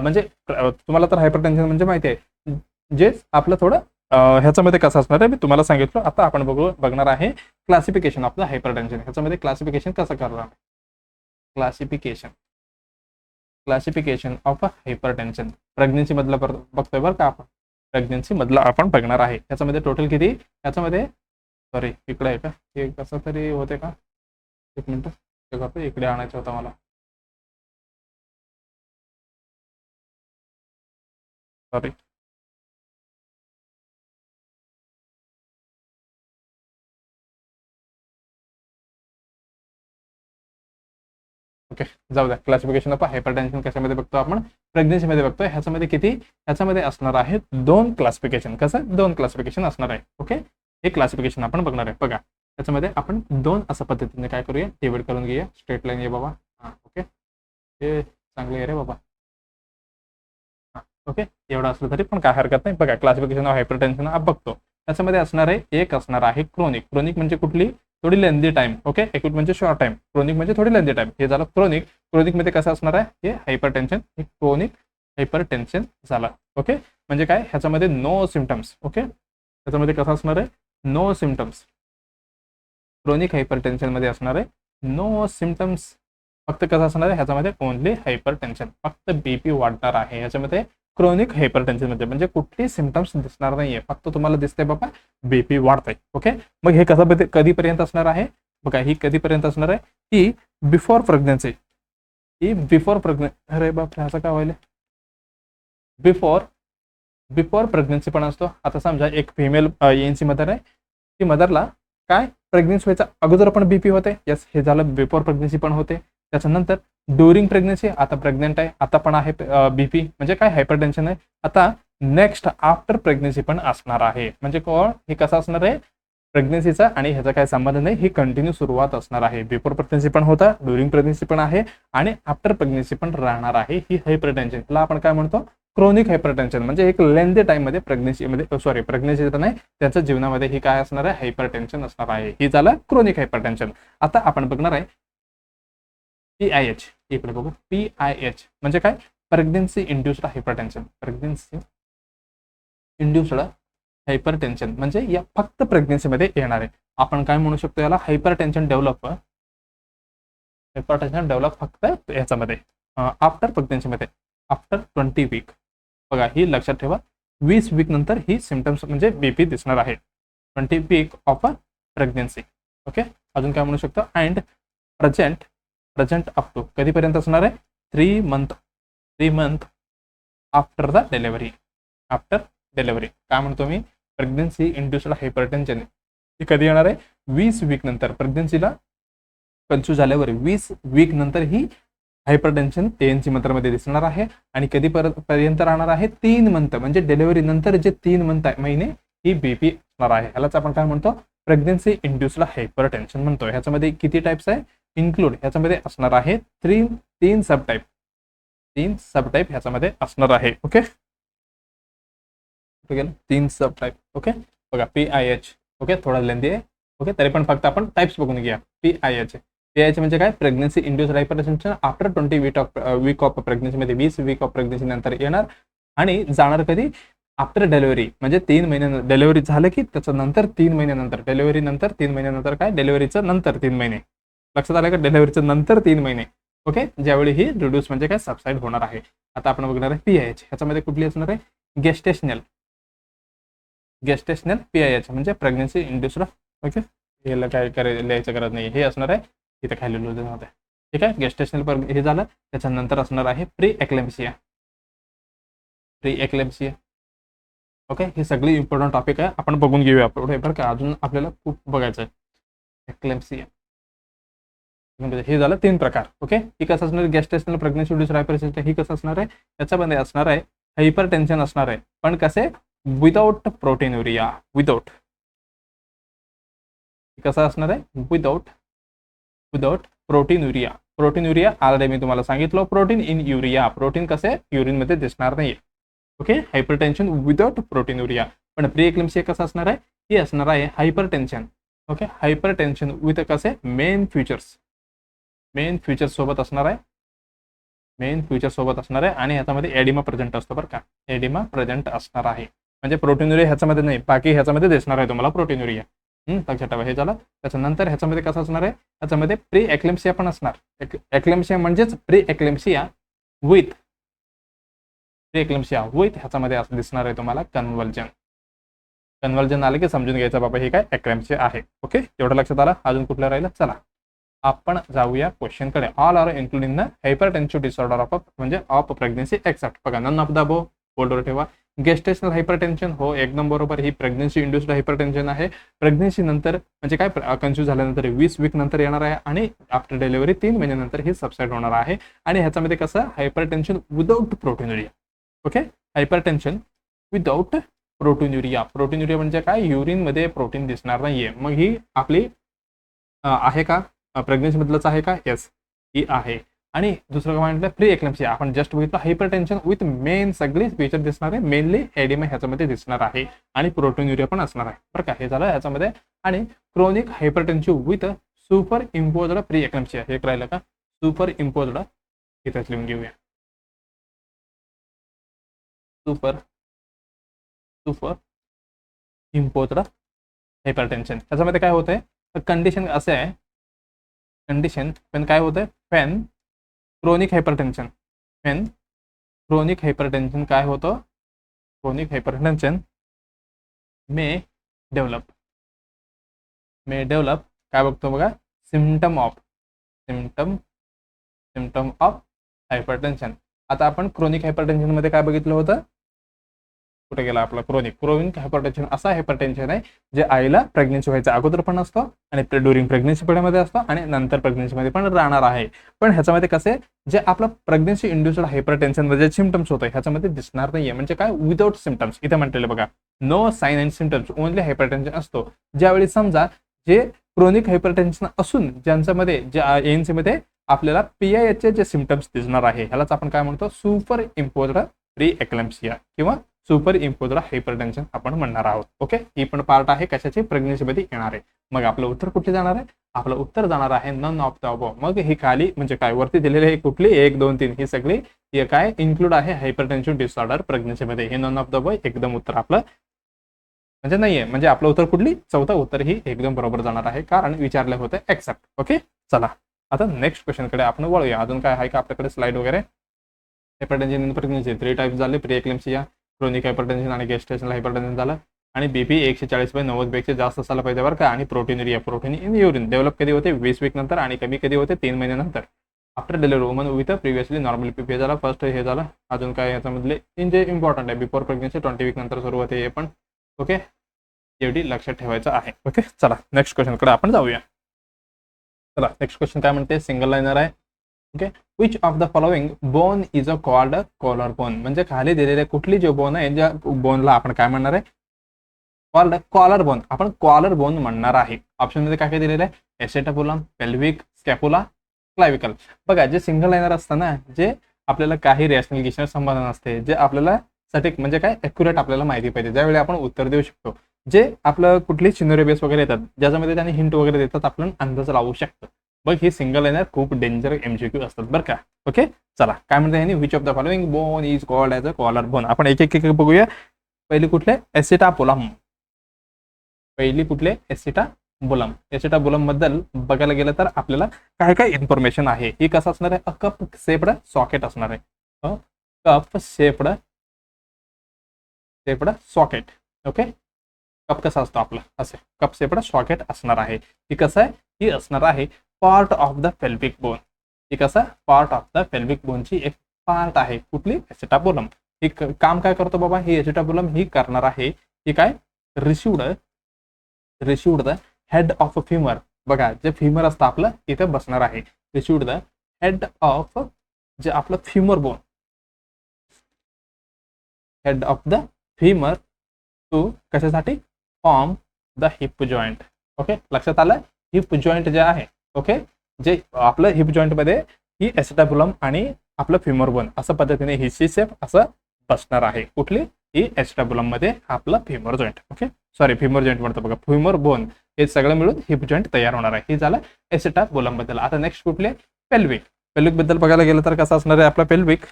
म्हणजे तुम्हाला तर हायपरटेन्शन म्हणजे माहिती आहे, जे आपलं थोडं ह्याच्यामध्ये कसं असणार आहे मी तुम्हाला सांगितलं. आता आपण बघणार आहे क्लासिफिकेशन ऑफ द हायपरटेन्शन. ह्याच्यामध्ये क्लासिफिकेशन कसं करणार, क्लासिफिकेशन ऑफ हायपरटेन्शन प्रेग्नन्सी मधलं बघतोय बरं का आपण, प्रेग्नन्सी मधलं आपण बघणार आहे. ह्याच्यामध्ये टोटल किती, ह्याच्यामध्ये सॉरी इकडे आहे का, हे कसं तरी होते का, एक मिनिट इकडे आणायचं होतं मला, सॉरी. ओके, जाऊ द्या. क्लासिफिकेशन ऑफ हायपरटेन्शन कशामध्ये बघतो आपण, प्रेग्नन्सीमध्ये बघतोय. ह्याच्यामध्ये किती, ह्याच्यामध्ये असणार आहे 2 क्लासिफिकेशन. कसं 2 क्लासिफिकेशन असणार आहे. ओके, हे क्लासिफिकेशन आपण बघणार आहे. बघा त्याच्यामध्ये आपण 2 अशा पद्धतीने काय करूया, डिवाइड करून घेऊया. स्ट्रेट लाईन आहे बाबा, हां ओके, हे चांगले आहे रे बाबा, हां ओके, एवढं असलं तरी पण काय हरकत नाही. बघा क्लासिफिकेशन ऑफ हायपरटेन्शन आपण बघतो. त्याच्यामध्ये असणार आहे, एक असणार आहे क्रोनिक. म्हणजे कुठली, थोडी लेंदी टाइम. ओके, एक्यूट म्हणजे शॉर्ट टाइम, क्रोनिक म्हणजे थोडी लेंदी टाइम. हे झालं क्रोनिक मध्ये कसं असणार आहे, हे हायपरटेन्शन, हे क्रोनिक हायपरटेन्शन झालं. ओके, म्हणजे काय, ह्याच्यामध्ये नो सिम्पटम्स. ओके, ह्याच्यामध्ये कसं असणार आहे, नो सिम्पटम्स. क्रोनिक हायपरटेन्शन मध्ये असणार आहे नो सिम्पटम्स. फक्त कसं असणार आहे ह्याच्यामध्ये, ओनली हायपरटेन्शन, फक्त बीपी वाढणार आहे ह्याच्यामध्ये. क्रोनिक हायपरटेन्शन मध्ये म्हणजे कुठली सिम्पटम्स दिसणार नाहीये, फक्त तुम्हाला दिसतंय बाबा बीपी वाढतंय. ओके, मग हे कसं कधीपर्यंत असणार आहे बघा, ही कधीपर्यंत असणार आहे, की बिफोर प्रेग्नन्सी. ही बिफोर प्रेग्नन्सी, अरे बाप ह्याचं काय व्हायला, बिफोर प्रेग्नन्सी पण असतो. आता समजा एक फिमेल एनसी मदर आहे, ती मदरला काय प्रेग्नेन्सी व्हायचा अगोदर पण बीपी होते. यस, हे झालं बिफोर प्रेग्नेन्सी पण होते. त्याच्यानंतर ड्युरिंग प्रेग्नेन्सी, आता प्रेग्नेंट आहे, आता पण आहे बीपी, म्हणजे काय हायपरटेन्शन आहे. आता नेक्स्ट आफ्टर प्रेग्नेन्सी पण असणार आहे. म्हणजे कोण हे कसं असणार आहे, प्रेग्नेन्सीचा आणि ह्याचा काय संबंध नाही, ही कंटिन्यू सुरुवात असणार आहे. बिफोर प्रेग्नेन्सी पण होता, ड्युरिंग प्रेग्नेन्सी पण आहे आणि आफ्टर प्रेग्नेन्सी पण राहणार आहे. ही हायपरटेन्शन, ला आपण काय म्हणतो, क्रोनिक हायपरटेन्शन. म्हणजे एक लेंदी टाइम मध्ये प्रेग्नेन्सी तर नाही, त्याच्या जीवनामध्ये ही काय असणार आहे, हायपरटेन्शन असणार आहे. ही झालं क्रोनिक हायपरटेन्शन. आता आपण बघणार आहे PIH. इकडे बघू, PIH म्हणजे काय, pregnancy induced hypertension. Pregnancy induced hypertension म्हणजे या फक्त प्रेग्नेन्सीमध्ये येणार आहे. आपण काय म्हणू शकतो याला, हायपरटेन्शन डेव्हलप फक्त याच्यामध्ये आफ्टर प्रेग्नेन्सीमध्ये, आफ्टर 20 वीक. बघा, ही लक्षात ठेवा, 20 वीक नंतर ही सिम्पटम्स म्हणजे बीपी दिसणार आहे. 20 week of a pregnancy. Okay, अजून काय म्हणू शकतो, अँड प्रेझेंट अप टू कधीपर्यंत असणार आहे, 3 month after the delivery. After delivery काय म्हणतो मी, प्रेग्नेन्सी इंड्युस्ड हायपरटेन्शन ही कधी येणार आहे, 20 वीक नंतर. प्रेग्नेन्सीला कन्फ्यूज झाल्यावर 20 वीक नंतर ही हायपरटेन्शन एएनसी मध्ये दिसणार आहे. आणि कधी पर्यंत राहणार आहे, 3 मंथ, म्हणजे डिलिव्हरी नंतर जे 3 महिने ही बीपी असणार आहे. ह्यालाच आपण काय म्हणतो, प्रेग्नेन्सी इंड्युस्ड हायपरटेन्शन म्हणतो. ह्याच्यामध्ये किती टाइप्स आहे, इन्क्लूड ह्याच्यामध्ये असणार आहे 3 सब टाइप. 3 सब टाइप ह्याच्यामध्ये असणार आहे. ओके, 3 सब टाइप. ओके, बघा PIH. ओके, थोडा लेंदी आहे. ओके, तरी पण फक्त आपण टाइप्स बघून घ्या. PIH म्हणजे काय, pregnancy induced hypertension after 20 week of pregnancy मध्ये, 20 वीक ऑफ प्रेग्नेन्सी नंतर येणार आणि जाणार कधी, आफ्टर डिलिव्हरी. म्हणजे 3 महिन्यानंतर डिलिव्हरी झालं की त्याच्या नंतर 3 महिन्यानंतर, डिलिव्हरी नंतर 3 महिन्यानंतर काय, डिलिव्हरीचं नंतर 3 महिने. लक्षात आलं का, डिलिव्हरीचं नंतर 3 महिने. ओके, ज्यावेळी ही रिड्यूस म्हणजे काय, सबसाईड होणार आहे. आता आपण बघणार आहे PIH. ह्याच्यामध्ये कुठली असणार आहे, गेस्टेशनल PIH म्हणजे प्रेग्नेन्सी इंड्युस्ड. ओके, याला काय लिहायचं गरज नाही, हे असणार आहे इथे खाली लिहिलं होतं. ठीक आहे, गेस्टेशनल हे झालं. त्याच्यानंतर असणार आहे प्री एक्लेम्सिया. ओके, ही सगळी इम्पॉर्टंट टॉपिक आहे, आपण बघून घेऊया पुढे बरं का, अजून आपल्याला खूप बघायचं आहे. एक्लेम्सिया म्हणजे हे झालं 3 प्रकार. ओके, ही कसं असणार, गेस्टेशनल प्रेग्नेन्सी इंड्युस्ड हायपरटेन्शन ही कसं असणार आहे, त्याच्यामध्ये असणार आहे हायपरटेन्शन असणार आहे, पण कसे, विदाउट प्रोटीनुरिया. कसं असणार आहे, विदाउट प्रोटीनुरिया. प्रोटीनुरिया ऑलरेडी मी तुम्हाला सांगितलं, प्रोटीन इन युरिया. प्रोटीन कसे युरिन मध्ये दिसणार नाहीये. Okay, hypertension without proteinuria. पण प्री एक्लेम्सिया कसं असणार आहे, ही असणार आहे हायपरटेन्शन. ओके, हायपरटेन्शन विथ कसे मेन फीचर्स सोबत असणार आहे. आणि ह्याच्यामध्ये एडिमा प्रेझेंट असतो बरं का, एडिमा प्रेझेंट असणार आहे. म्हणजे प्रोटीनुरिया ह्याच्यामध्ये नाही, बाकी ह्याच्यामध्ये दिसणार आहे तुम्हाला प्रोटीनुरिया. लक्षात ठेवा, हे झालं. त्याच्यानंतर ह्याच्यामध्ये कसं असणार आहे, ह्याच्यामध्ये प्री एक्लेम्सिया पण असणार. एक्लेम्सिया म्हणजेच प्री एक्लेम्सिया विथ ह्याच्यामध्ये दिसणार आहे तुम्हाला कन्व्हर्जन आले की समजून घ्यायचं बाबा हे काय एक्लेम्सिया आहे. ओके, एवढं लक्षात आलं. अजून कुठलं राहिलं, चला आपण जाऊया क्वेश्चन कडे. All are including the hypertensive disorder of pregnancy except. बघा, नन ऑफ द अबोव बोर्डवर ठेवा. गेस्टेशनल हायपरटेन्शन, हो एकदम बरोबर, ही प्रेग्नेन्सी इंड्युस्ड हायपरटेन्शन आहे. प्रेग्नेन्सी नंतर म्हणजे काय, कन्फ्यूज झाल्यानंतर 20 वीक नंतर येणार आहे आणि आफ्टर डिलिव्हरी 3 महिन्यानंतर ही सबसाईड होणार आहे. आणि ह्याच्यामध्ये कसं, hypertension without proteinuria. Okay, hypertension without proteinuria. Proteinuria म्हणजे काय, युरिन मध्ये प्रोटीन दिसणार नाहीये. मग ही आपली आहे का, प्रेग्नेन्सी मधलंच आहे का, येस ही आहे. आणि दुसरं काय म्हटलं, प्री एक्लेम्सिया आपण जस्ट बघितलं, हायपरटेन्शन विथ मेन सगळी फीचर दिसणार आहे, मेनली एडिमा ह्याच्यामध्ये दिसणार आहे आणि प्रोटीनुरिया पण असणार आहे बरं का, हे झालं ह्याच्यामध्ये. आणि chronic hypertensive with super imposed pre eclampsia, हे राहिलं का, सुपर इम्पोज्ड, इथेच लिहून घेऊया. Super super imposed hypertension. त्याच्यामध्ये काय होतंय, कंडिशन असे आहे, कंडिशन पण काय होतंय, fan chronic hypertension. Fan chronic hypertension काय होतं, क्रोनिक हायपरटेन्शन मे डेव्हलप काय बघतो बघा, सिम्पटम ऑफ हायपरटेन्शन. आता आपण क्रोनिक हायपरटेन्शन मध्ये काय बघितलं होतं, कुठे गेला आपला क्रोनिक हायपरटेन्शन असा हायपरटेन्शन आहे जे आईला प्रेग्नन्सी व्हायचा अगोदर पण असतो आणि ड्युरिंग प्रेग्नन्सी पिरियडमध्ये असतो आणि नंतर प्रेग्नन्सीमध्ये पण राहणार आहे. पण ह्याच्यामध्ये कसे जे आपलं प्रेग्नन्सी इंड्युस्ड हायपरटेन्शन मध्ये सिम्पटम्स होतं ह्याच्यामध्ये दिसणार नाहीये. म्हणजे काय, विदाउट सिम्पटम्स. इथे म्हटलेलं बघा, no sign and symptoms, only hypertension असतो. ज्यावेळी समजा जे क्रोनिक हायपरटेन्शन असून ज्यांच्यामध्ये जे ANC मध्ये आपल्याला PIH चे जे सिम्पटम्स दिसणार आहे ह्यालाच आपण काय म्हणतो, सुपर इम्पोज्ड प्री एक्लॅम्प्सिया किंवा सुपर इम्पोज्ड हायपरटेन्शन आपण म्हणणार आहोत. ओके, ही पण पार्ट आहे कशाची, प्रेग्नन्सीमध्ये येणार आहे. मग आपलं उत्तर कुठे जाणार आहे, आपलं उत्तर जाणार आहे नन ऑफ द अबोव. मग ही खाली म्हणजे काय वरती दिलेले हे कुठली 1 2 3 ही सगळी हे काय इन्क्लूड आहे हायपरटेन्शन डिसऑर्डर प्रेग्नन्सीमध्ये. हे नन ऑफ द अबोव एकदम उत्तर आपलं म्हणजे नाहीये. म्हणजे आपलं उत्तर कुठली, चौथं उत्तर ही एकदम बरोबर जाणार आहे, कारण विचारलं होतं एक्सेप्ट. ओके, चला आता नेक्स्ट क्वेश्चनकडे आपण वळूया. अजून काय आहे का आपल्याकडे स्लाइड वगैरे. हायपरटेन्शन इन प्रेग्नन्सी 3 टाइप्स झाले, प्री एक्लॅम्प्सिया, क्रोनिक हायपरटेन्शन आणि गेस्टेशनल हायपरटेन्शन झालं. आणि BP 140/90 पेक्षा जास्त असायला पाहिजे बरं का. आणि प्रोटीन इन युरिन डेव्हलप कधी होते, 20 वीक नंतर, आणि कमी कधी होते, 3 महिन्यानंतर. After delivery woman with previously normal PP झाला, फर्स्ट हे झालं. अजून काय याच्यामधले जे इम्पॉर्टंट आहे, बिफोर प्रेग्नन्सी 20 वीक नंतर सुरू होते हे पण. ओके, एवढी लक्षात ठेवायचं आहे. ओके, चला नेक्स्ट क्वेश्चनकडे आपण जाऊया. चला नेक्स्ट क्वेश्चन काय म्हणते, सिंगल लाईनर आहे. Okay, which of the following bone is a called collar bone. म्हणजे खाली दिलेले कुठली जो बोन आहे ज्या बोनला आपण काय म्हणणार आहे, कॉल्ड कॉलर बोन. आपण कॉलर बोन म्हणणार आहे. ऑप्शन मध्ये काय काय दिलेलं आहे, एसेटाबुलम, पेल्विक, स्कॅपुला, क्लाविकल. बघा, जे सिंगल लाईनर असतं ना, जे आपल्याला काही रॅशनल संबंध नसते, जे आपल्याला सटीक म्हणजे काय ॲक्युरेट आपल्याला माहिती पाहिजे, ज्यावेळी आपण उत्तर देऊ शकतो. जे आपलं कुठली सिनेरियो बेस वगैरे येतात ज्याच्यामध्ये त्यांनी हिंट वगैरे देतात, आपण अंदाज लावू शकतो. बघ, ही सिंगल लाईनर खूप डेंजर MCQ असतात बरं का. ओके, चला काय म्हणते ह्यानी, which of the following bone is called as a collar bone. आपण एक एक बघूया. पहिली कुठले, एसिटाबुलम. पहिली कुठले, एसिटाबुलम. एसिटाबुलम बद्दल बघायला गेलं तर आपल्याला काय काय इन्फॉर्मेशन आहे. ही कसं असणार आहे, कप शेप्ड सॉकेट असणार आहे. Cup shaped socket. Okay, cup कसा असतो आपला, असे कप शेप्ड सॉकेट असणार आहे. ही कसं आहे, ही असणार आहे part of the pelvic bone. ही कसं, पार्ट ऑफ द पेल्विक बोनची एक पार्ट आहे. कुठली, एसिटाबुलम. ही काम काय करतो बाबा, ही एसिटाबुलम ही करणार आहे, ही काय, received the head of a femur. बघा, जे फिमर असतं आपलं इथे बसणार आहे. रिसिव्ड द हेड ऑफ जे आपलं femur bone, head of the femur to कशासाठी, form the hip joint. Okay, लक्षात आलं, हिप जॉईंट जे आहे. ओके, जे आपलं हिप जॉईंट मध्ये ही एसिटाबुलम आणि आपलं फिमर बोन असं पद्धतीने ही सी शेप असं बसणार आहे. कुठली, ही एसिटाबुलम मध्ये आपलं femur joint. Okay, sorry femur joint म्हणतो बघा, फिमर बोन हे सगळं मिळून हिप जॉईंट तयार होणार आहे. हे झालं एसिटाबुलम बद्दल. आता नेक्स्ट कुठले, पेल्विक. पेल्विक बद्दल बघायला गेलं तर कसं असणार आहे आपला पेल्विक.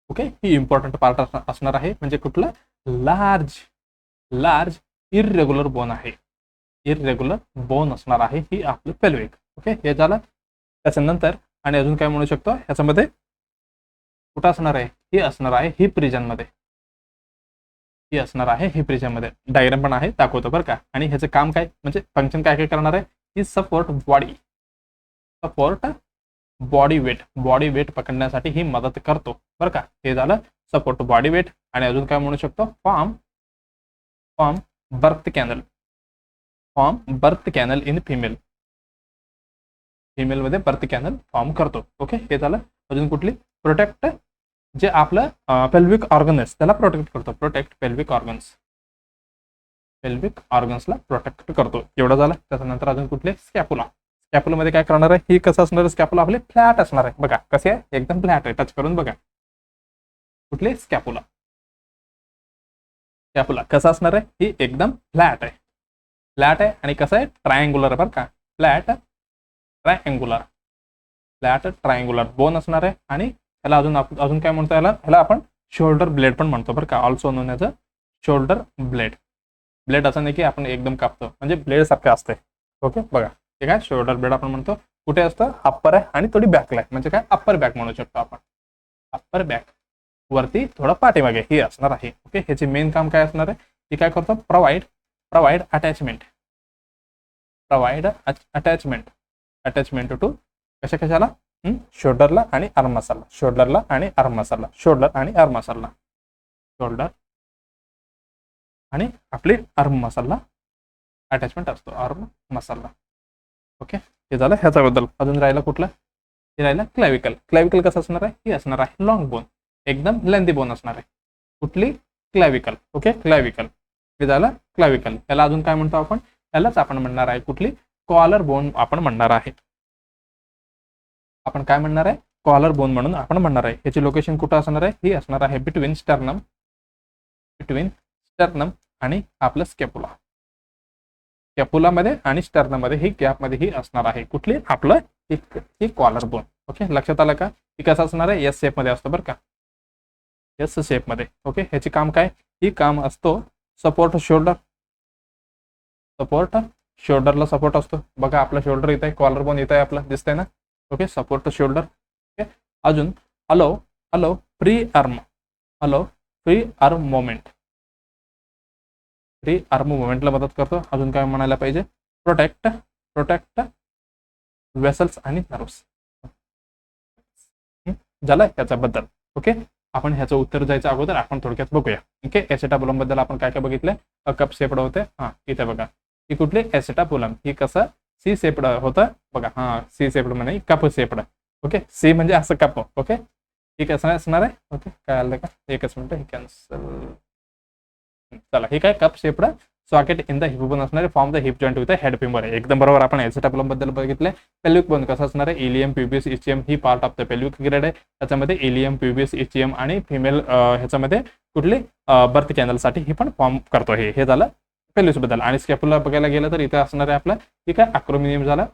ओके, ही इम्पॉर्टंट पार्ट असणार आहे. म्हणजे कुठलं, लार्ज इररेग्युलर बोन आहे. इररेग्युलर बोन असणार आहे ही आपलं पेल्विक. ओके, हे झालं. त्याच्यानंतर आणि अजून काय म्हणू शकतो, ह्याच्यामध्ये कुठं असणार आहे, ही असणार आहे हिप रिजन मध्ये. ही असणार आहे हिप रिजन मध्ये. डायग्राम पण आहे, दाखवतो बरं का. आणि ह्याचं काम काय, म्हणजे फंक्शन काय काय करणार आहे, ही सपोर्ट बॉडी वेट पकडण्यासाठी ही मदत करतो बरं का. हे झालं सपोर्ट बॉडी वेट. आणि अजून काय म्हणू शकतो, form birth canal in female मध्ये बर्थ कॅनल फॉर्म करतो. ओके, हे झालं. अजून कुठली, प्रोटेक्ट जे आपलं पेल्विक ऑर्गन्स त्याला प्रोटेक्ट करतो. प्रोटेक्ट पेल्विक ऑर्गन्सला प्रोटेक्ट करतो. एवढं झालं. त्याच्यानंतर अजून कुठले, स्कॅपुला मध्ये काय करणार आहे, ही कसं असणार, स्कॅपुला आपले फ्लॅट असणार आहे. बघा कसे आहे, एकदम फ्लॅट आहे. टच करून बघा. कुठले, स्कॅपुला कसं असणार आहे, ही एकदम फ्लॅट आहे. आणि कसं आहे, ट्रायंगुलर बरं का. फ्लॅट ट्रायंगुलर बोन असणार आहे. आणि ह्याला अजून काय म्हणतो, ह्याला आपण शोल्डर ब्लेड पण म्हणतो बरं का, also non as a shoulder blade. Blade असं नाही की आपण एकदम कापतो, म्हणजे ब्लेड सारखं असते. ओके बघा, हे काय शोल्डर ब्लेड आपण म्हणतो. कुठे असतं, अप्पर आहे आणि थोडी बॅकला आहे, म्हणजे काय अप्पर बॅक म्हणू शकतो आपण. अप्पर बॅक वरती थोडं पाठीमागे ही असणार आहे. ओके, ह्याची मेन काम काय असणार आहे, ती काय करतो, provide attachment. Provide attachment to कशाला, शोल्डरला आणि आर्म मसाला, शोल्डरला आणि आर्म मसाला, शोल्डर आणि आर्म मसाला, शोल्डर आणि आपली आर्म मसाला अटॅचमेंट असतो, आर्म मसाला. ओके, हे झालं ह्याच्याबद्दल. अजून राहिला कुठला, हे राहिला क्लॅविकल. क्लॅविकल कसं असणार आहे, ही असणार आहे लॉंग बोन, एकदम लेंथी बोन असणार आहे. कुठली, क्लॅविकल. ओके, क्लॅविकल हे झालं क्लॅविकल. त्याला अजून काय म्हणतो आपण, त्यालाच आपण म्हणणार आहे कुठली, कॉलर बोन आपण म्हणणार आहे. आपण काय म्हणणार आहे, कॉलर बोन म्हणून आपण म्हणणार आहे. याची लोकेशन कुठं असणार आहे, ही असणार आहे बिटवीन स्टर्नम आणि आपलं स्कॅपुला. स्कॅपुलामध्ये आणि स्टर्नममध्ये ही गॅपमध्ये ही असणार आहे कुठली, आपलं ही कॉलर बोन. ओके, लक्षात आलं का. ही कसं असणार आहे, एस शेप मध्ये असतं बरं का, एस शेप मध्ये. ओके, ह्याची काम काय, ही काम असतो सपोर्ट शोल्डर. शोल्डरला सपोर्ट असतो बघा, आपला शोल्डर इथं आहे, कॉलर बोन इथं आहे, आपला दिसतंय ना. Okay, support shoulder. ओके, अजून allow free arm moment. Free arm मुवमेंटला मदत करतो. अजून काय म्हणायला पाहिजे, प्रोटेक्ट वेसल्स आणि नर्व्स. झालं याच्याबद्दल. ओके, आपण ह्याचं उत्तर जायचं अगोदर आपण थोडक्यात बघूया. ओके, एसिटाबुलम बद्दल आपण काय काय बघितलं, कप शेपड होते. हा इथे बघा, ही कुठली एसिटाबुलम, ही कसं सी शेपड होतं बघा. हा सी शेपड म्हणजे कप शेपड. ओके, सी म्हणजे असं कप. ओके, ही कसं असणार आहे. ओके, काय आलं का, एकच मिनिट, हे कॅन्सल. चला, हे काय cup shaped socket in the hip bone असणारे, form the hip joint with head finger. एकदम बरोबर. आपण एसिटाबुलम बद्दल बघितलंय. पेल्विक बोन कसं असणार आहे, इलियम प्युबियस इचियम ही part of the pelvic girdle आहे. त्याच्यामध्ये इलियम प्युबियस इचियम आणि फिमेल ह्याच्यामध्ये कुठली बर्थ कॅनलसाठी ही पण फॉर्म करतो. हे झालं पेल्विस बद्दल. आणि स्कॅपुला बघायला गेलं तर इथे असणार आहे आपलं, ही काय अक्रोमिनियम झालं.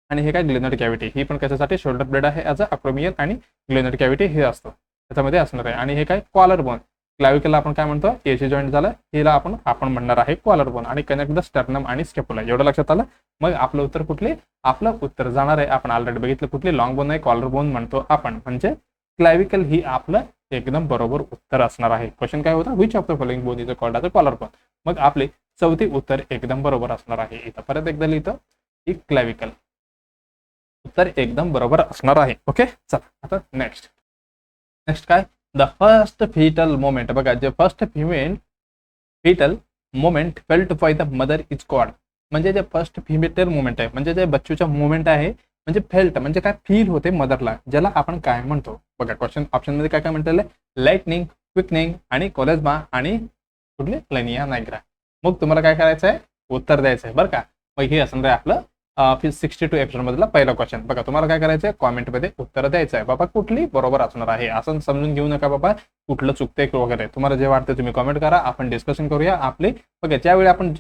आणि हे काय ग्लेनोड कॅव्हिटी, ही पण कशासाठी, शोल्डर ब्लेड आहे ॲज अ अक्रोमियन आणि ग्लेनोड कॅव्हिटी हे असतं त्याच्यामध्ये असणार आहे. आणि हे काय कॉलर बोन, क्लॅविकलला आपण काय म्हणतो, एसी जॉईंट झालं, हिला आपण म्हणणार आहे कॉलर बोन. आणि कनेक्ट द स्टर्नम आणि स्कॅपुला. एवढं लक्षात आलं. मग आपलं उत्तर कुठले, आपलं उत्तर जाणार आहे, आपण ऑलरेडी बघितलं कुठली, लॉंग बोन आहे, कॉलर बोन म्हणतो आपण, म्हणजे क्लॅविकल ही आपलं एकदम बरोबर उत्तर असणार आहे. क्वेश्चन काय होता, which of the following bone is called as a collar bone. मग आपले चौथी उत्तर एकदम बरोबर असणार आहे. इथं परत एकदा लिहितो, ही क्लॅविकल उत्तर एकदम बरोबर असणार आहे. ओके, चला आता नेक्स्ट काय, द फर्स्ट फिटल मोमेंट. बघा, जे first foetal moment felt by the mother is called. म्हणजे जे फर्स्ट फिटल मोमेंट आहे, म्हणजे जे बच्चूचा मोमेंट आहे, म्हणजे फेल्ट म्हणजे काय, फील होते मदरला, ज्याला आपण काय म्हणतो. बघा, क्वेश्चन ऑप्शन मध्ये काय काय म्हणतात, लाइटनिंग, क्विकनिंग आणि कोलेस्मा आणि कुठले, लॅनिया नायग्रा. मग तुम्हाला काय करायचं आहे, उत्तर द्यायचं आहे बरं का. मग हे असणार आहे आपलं 62 एपिसोड मधला पहिला क्वेश्चन. बघा, तुम्हाला काय करायचं आहे, कॉमेंटमध्ये उत्तर द्यायचं आहे. बाबा कुठली बरोबर असणार आहे, असं समजून घेऊ नका बाबा कुठलं चुकते वगैरे. तुम्हाला जे वाटतं तुम्ही कॉमेंट करा, आपण डिस्कशन करूया आपले. बघा, ज्यावेळी आपण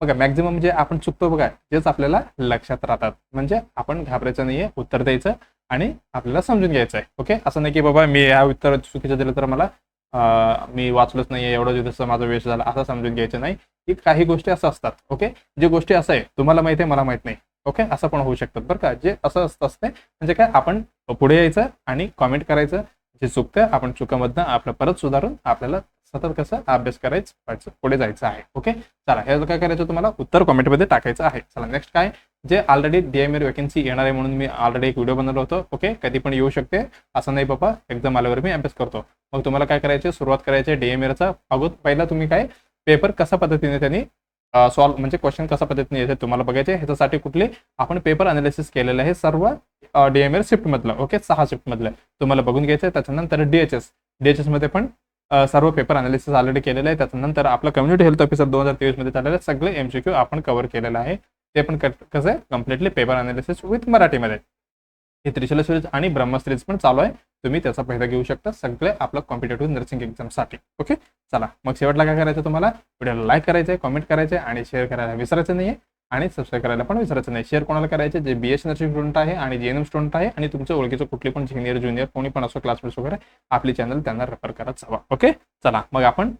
बघा मॅक्झिमम जे आपण चुकतो बघा, तेच आपल्याला लक्षात राहतात. म्हणजे आपण घाबरायचं नाहीये, उत्तर द्यायचं आणि आपल्याला समजून घ्यायचं आहे. ओके, असं नाही की बाबा मी या उत्तर चुकीचं दिलं तर मला मी वाचलंच नाहीये, एवढं जसं माझा वेस्ट झाला, असं समजून घ्यायचं नाही. की काही गोष्टी असं असतात. ओके, जे गोष्टी असं आहे तुम्हाला माहिती आहे, मला माहित नाही. ओके, असं पण होऊ शकतात बरं का. जे असं असते म्हणजे काय, आपण पुढे यायचं आणि कॉमेंट करायचं, जे चुकतं आपण चुकामधनं आपलं परत सुधारून आपल्याला सतत कसं अभ्यास करायचं, पुढे जायचं आहे. ओके, चला, हे काय करायचं, तुम्हाला उत्तर कॉमेंटमध्ये टाकायचं आहे. चला, नेक्स्ट काय, जे ऑलरेडी डीएमआर वेकन्सी येणार आहे म्हणून मी ऑलरेडी एक व्हिडिओ बनवलं होतं. ओके, कधी पण येऊ शकते, असं नाही बाबा, एक्झाम आल्यावर मी अभ्यास करतो. मग तुम्हाला काय करायचे, सुरुवात करायची डीएमआरचा. अगोदर पहिला तुम्ही काय, पेपर कसा पद्धतीने त्यांनी सॉल्व, म्हणजे क्वेश्चन कसा पद्धतीने येते तुम्हाला बघायचे. ह्याच्यासाठी कुठले आपण पेपर अनालिसिस केलेलं आहे सर्व डीएमआर शिफ्ट मधलं. ओके, 6 शिफ्ट मधलं तुम्हाला बघून घ्यायचं. त्याच्यानंतर डीएचएस मध्ये पण सर्व पेपर अनालिसिस ऑलरेडी केलेलं आहे. त्याच्यानंतर आपलं कम्युनिटी हेल्थ ऑफिसर 2023 मध्ये चाललेलं सगळे एमसीक्यू आपण कव्हर केलेलं आहे. ते पण कसं आहे, कम्प्लिटली पेपर अनालिसिस विथ मराठीमध्ये. हे त्रिशूल सिरीज आणि ब्रह्मसिरीज पण चालू आहे, तुम्ही त्याचा फायदा घेऊ शकता सगळे आपलं कॉम्पिटेटिव्ह नर्सिंग एक्झामसाठी. ओके, चला, मग शेवटला काय करायचं, तुम्हाला व्हिडिओला लाईक करायचं आहे, कॉमेंट करायचं आहे आणि शेअर करायला विसरायचं नाहीये. आणि सबस्क्राईब करायला पण विसरायचं नाही. शेअर कोणाला करायचे जे BSc नर्सिंग स्टुडंट आहे आणि GNM स्टुडंट आहे आणि तुमच्या ओळखीचं कुठली पण सिनियर ज्युनियर कोणी पण असो क्लासमेट्स वगैरे आपली चॅनल त्यांना रेफर करत जावा. ओके, चला मग आपण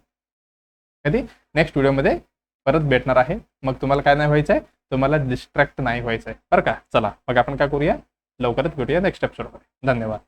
कधी नेक्स्ट व्हिडिओमध्ये परत भेटणार आहे. मग तुम्हाला काय नाही व्हायचं आहे, तुम्हाला डिस्ट्रॅक्ट नाही व्हायचं आहे बरं का. चला मग आपण काय करूया, लवकरच भेटूया नेक्स्ट एपिसोडमध्ये. धन्यवाद.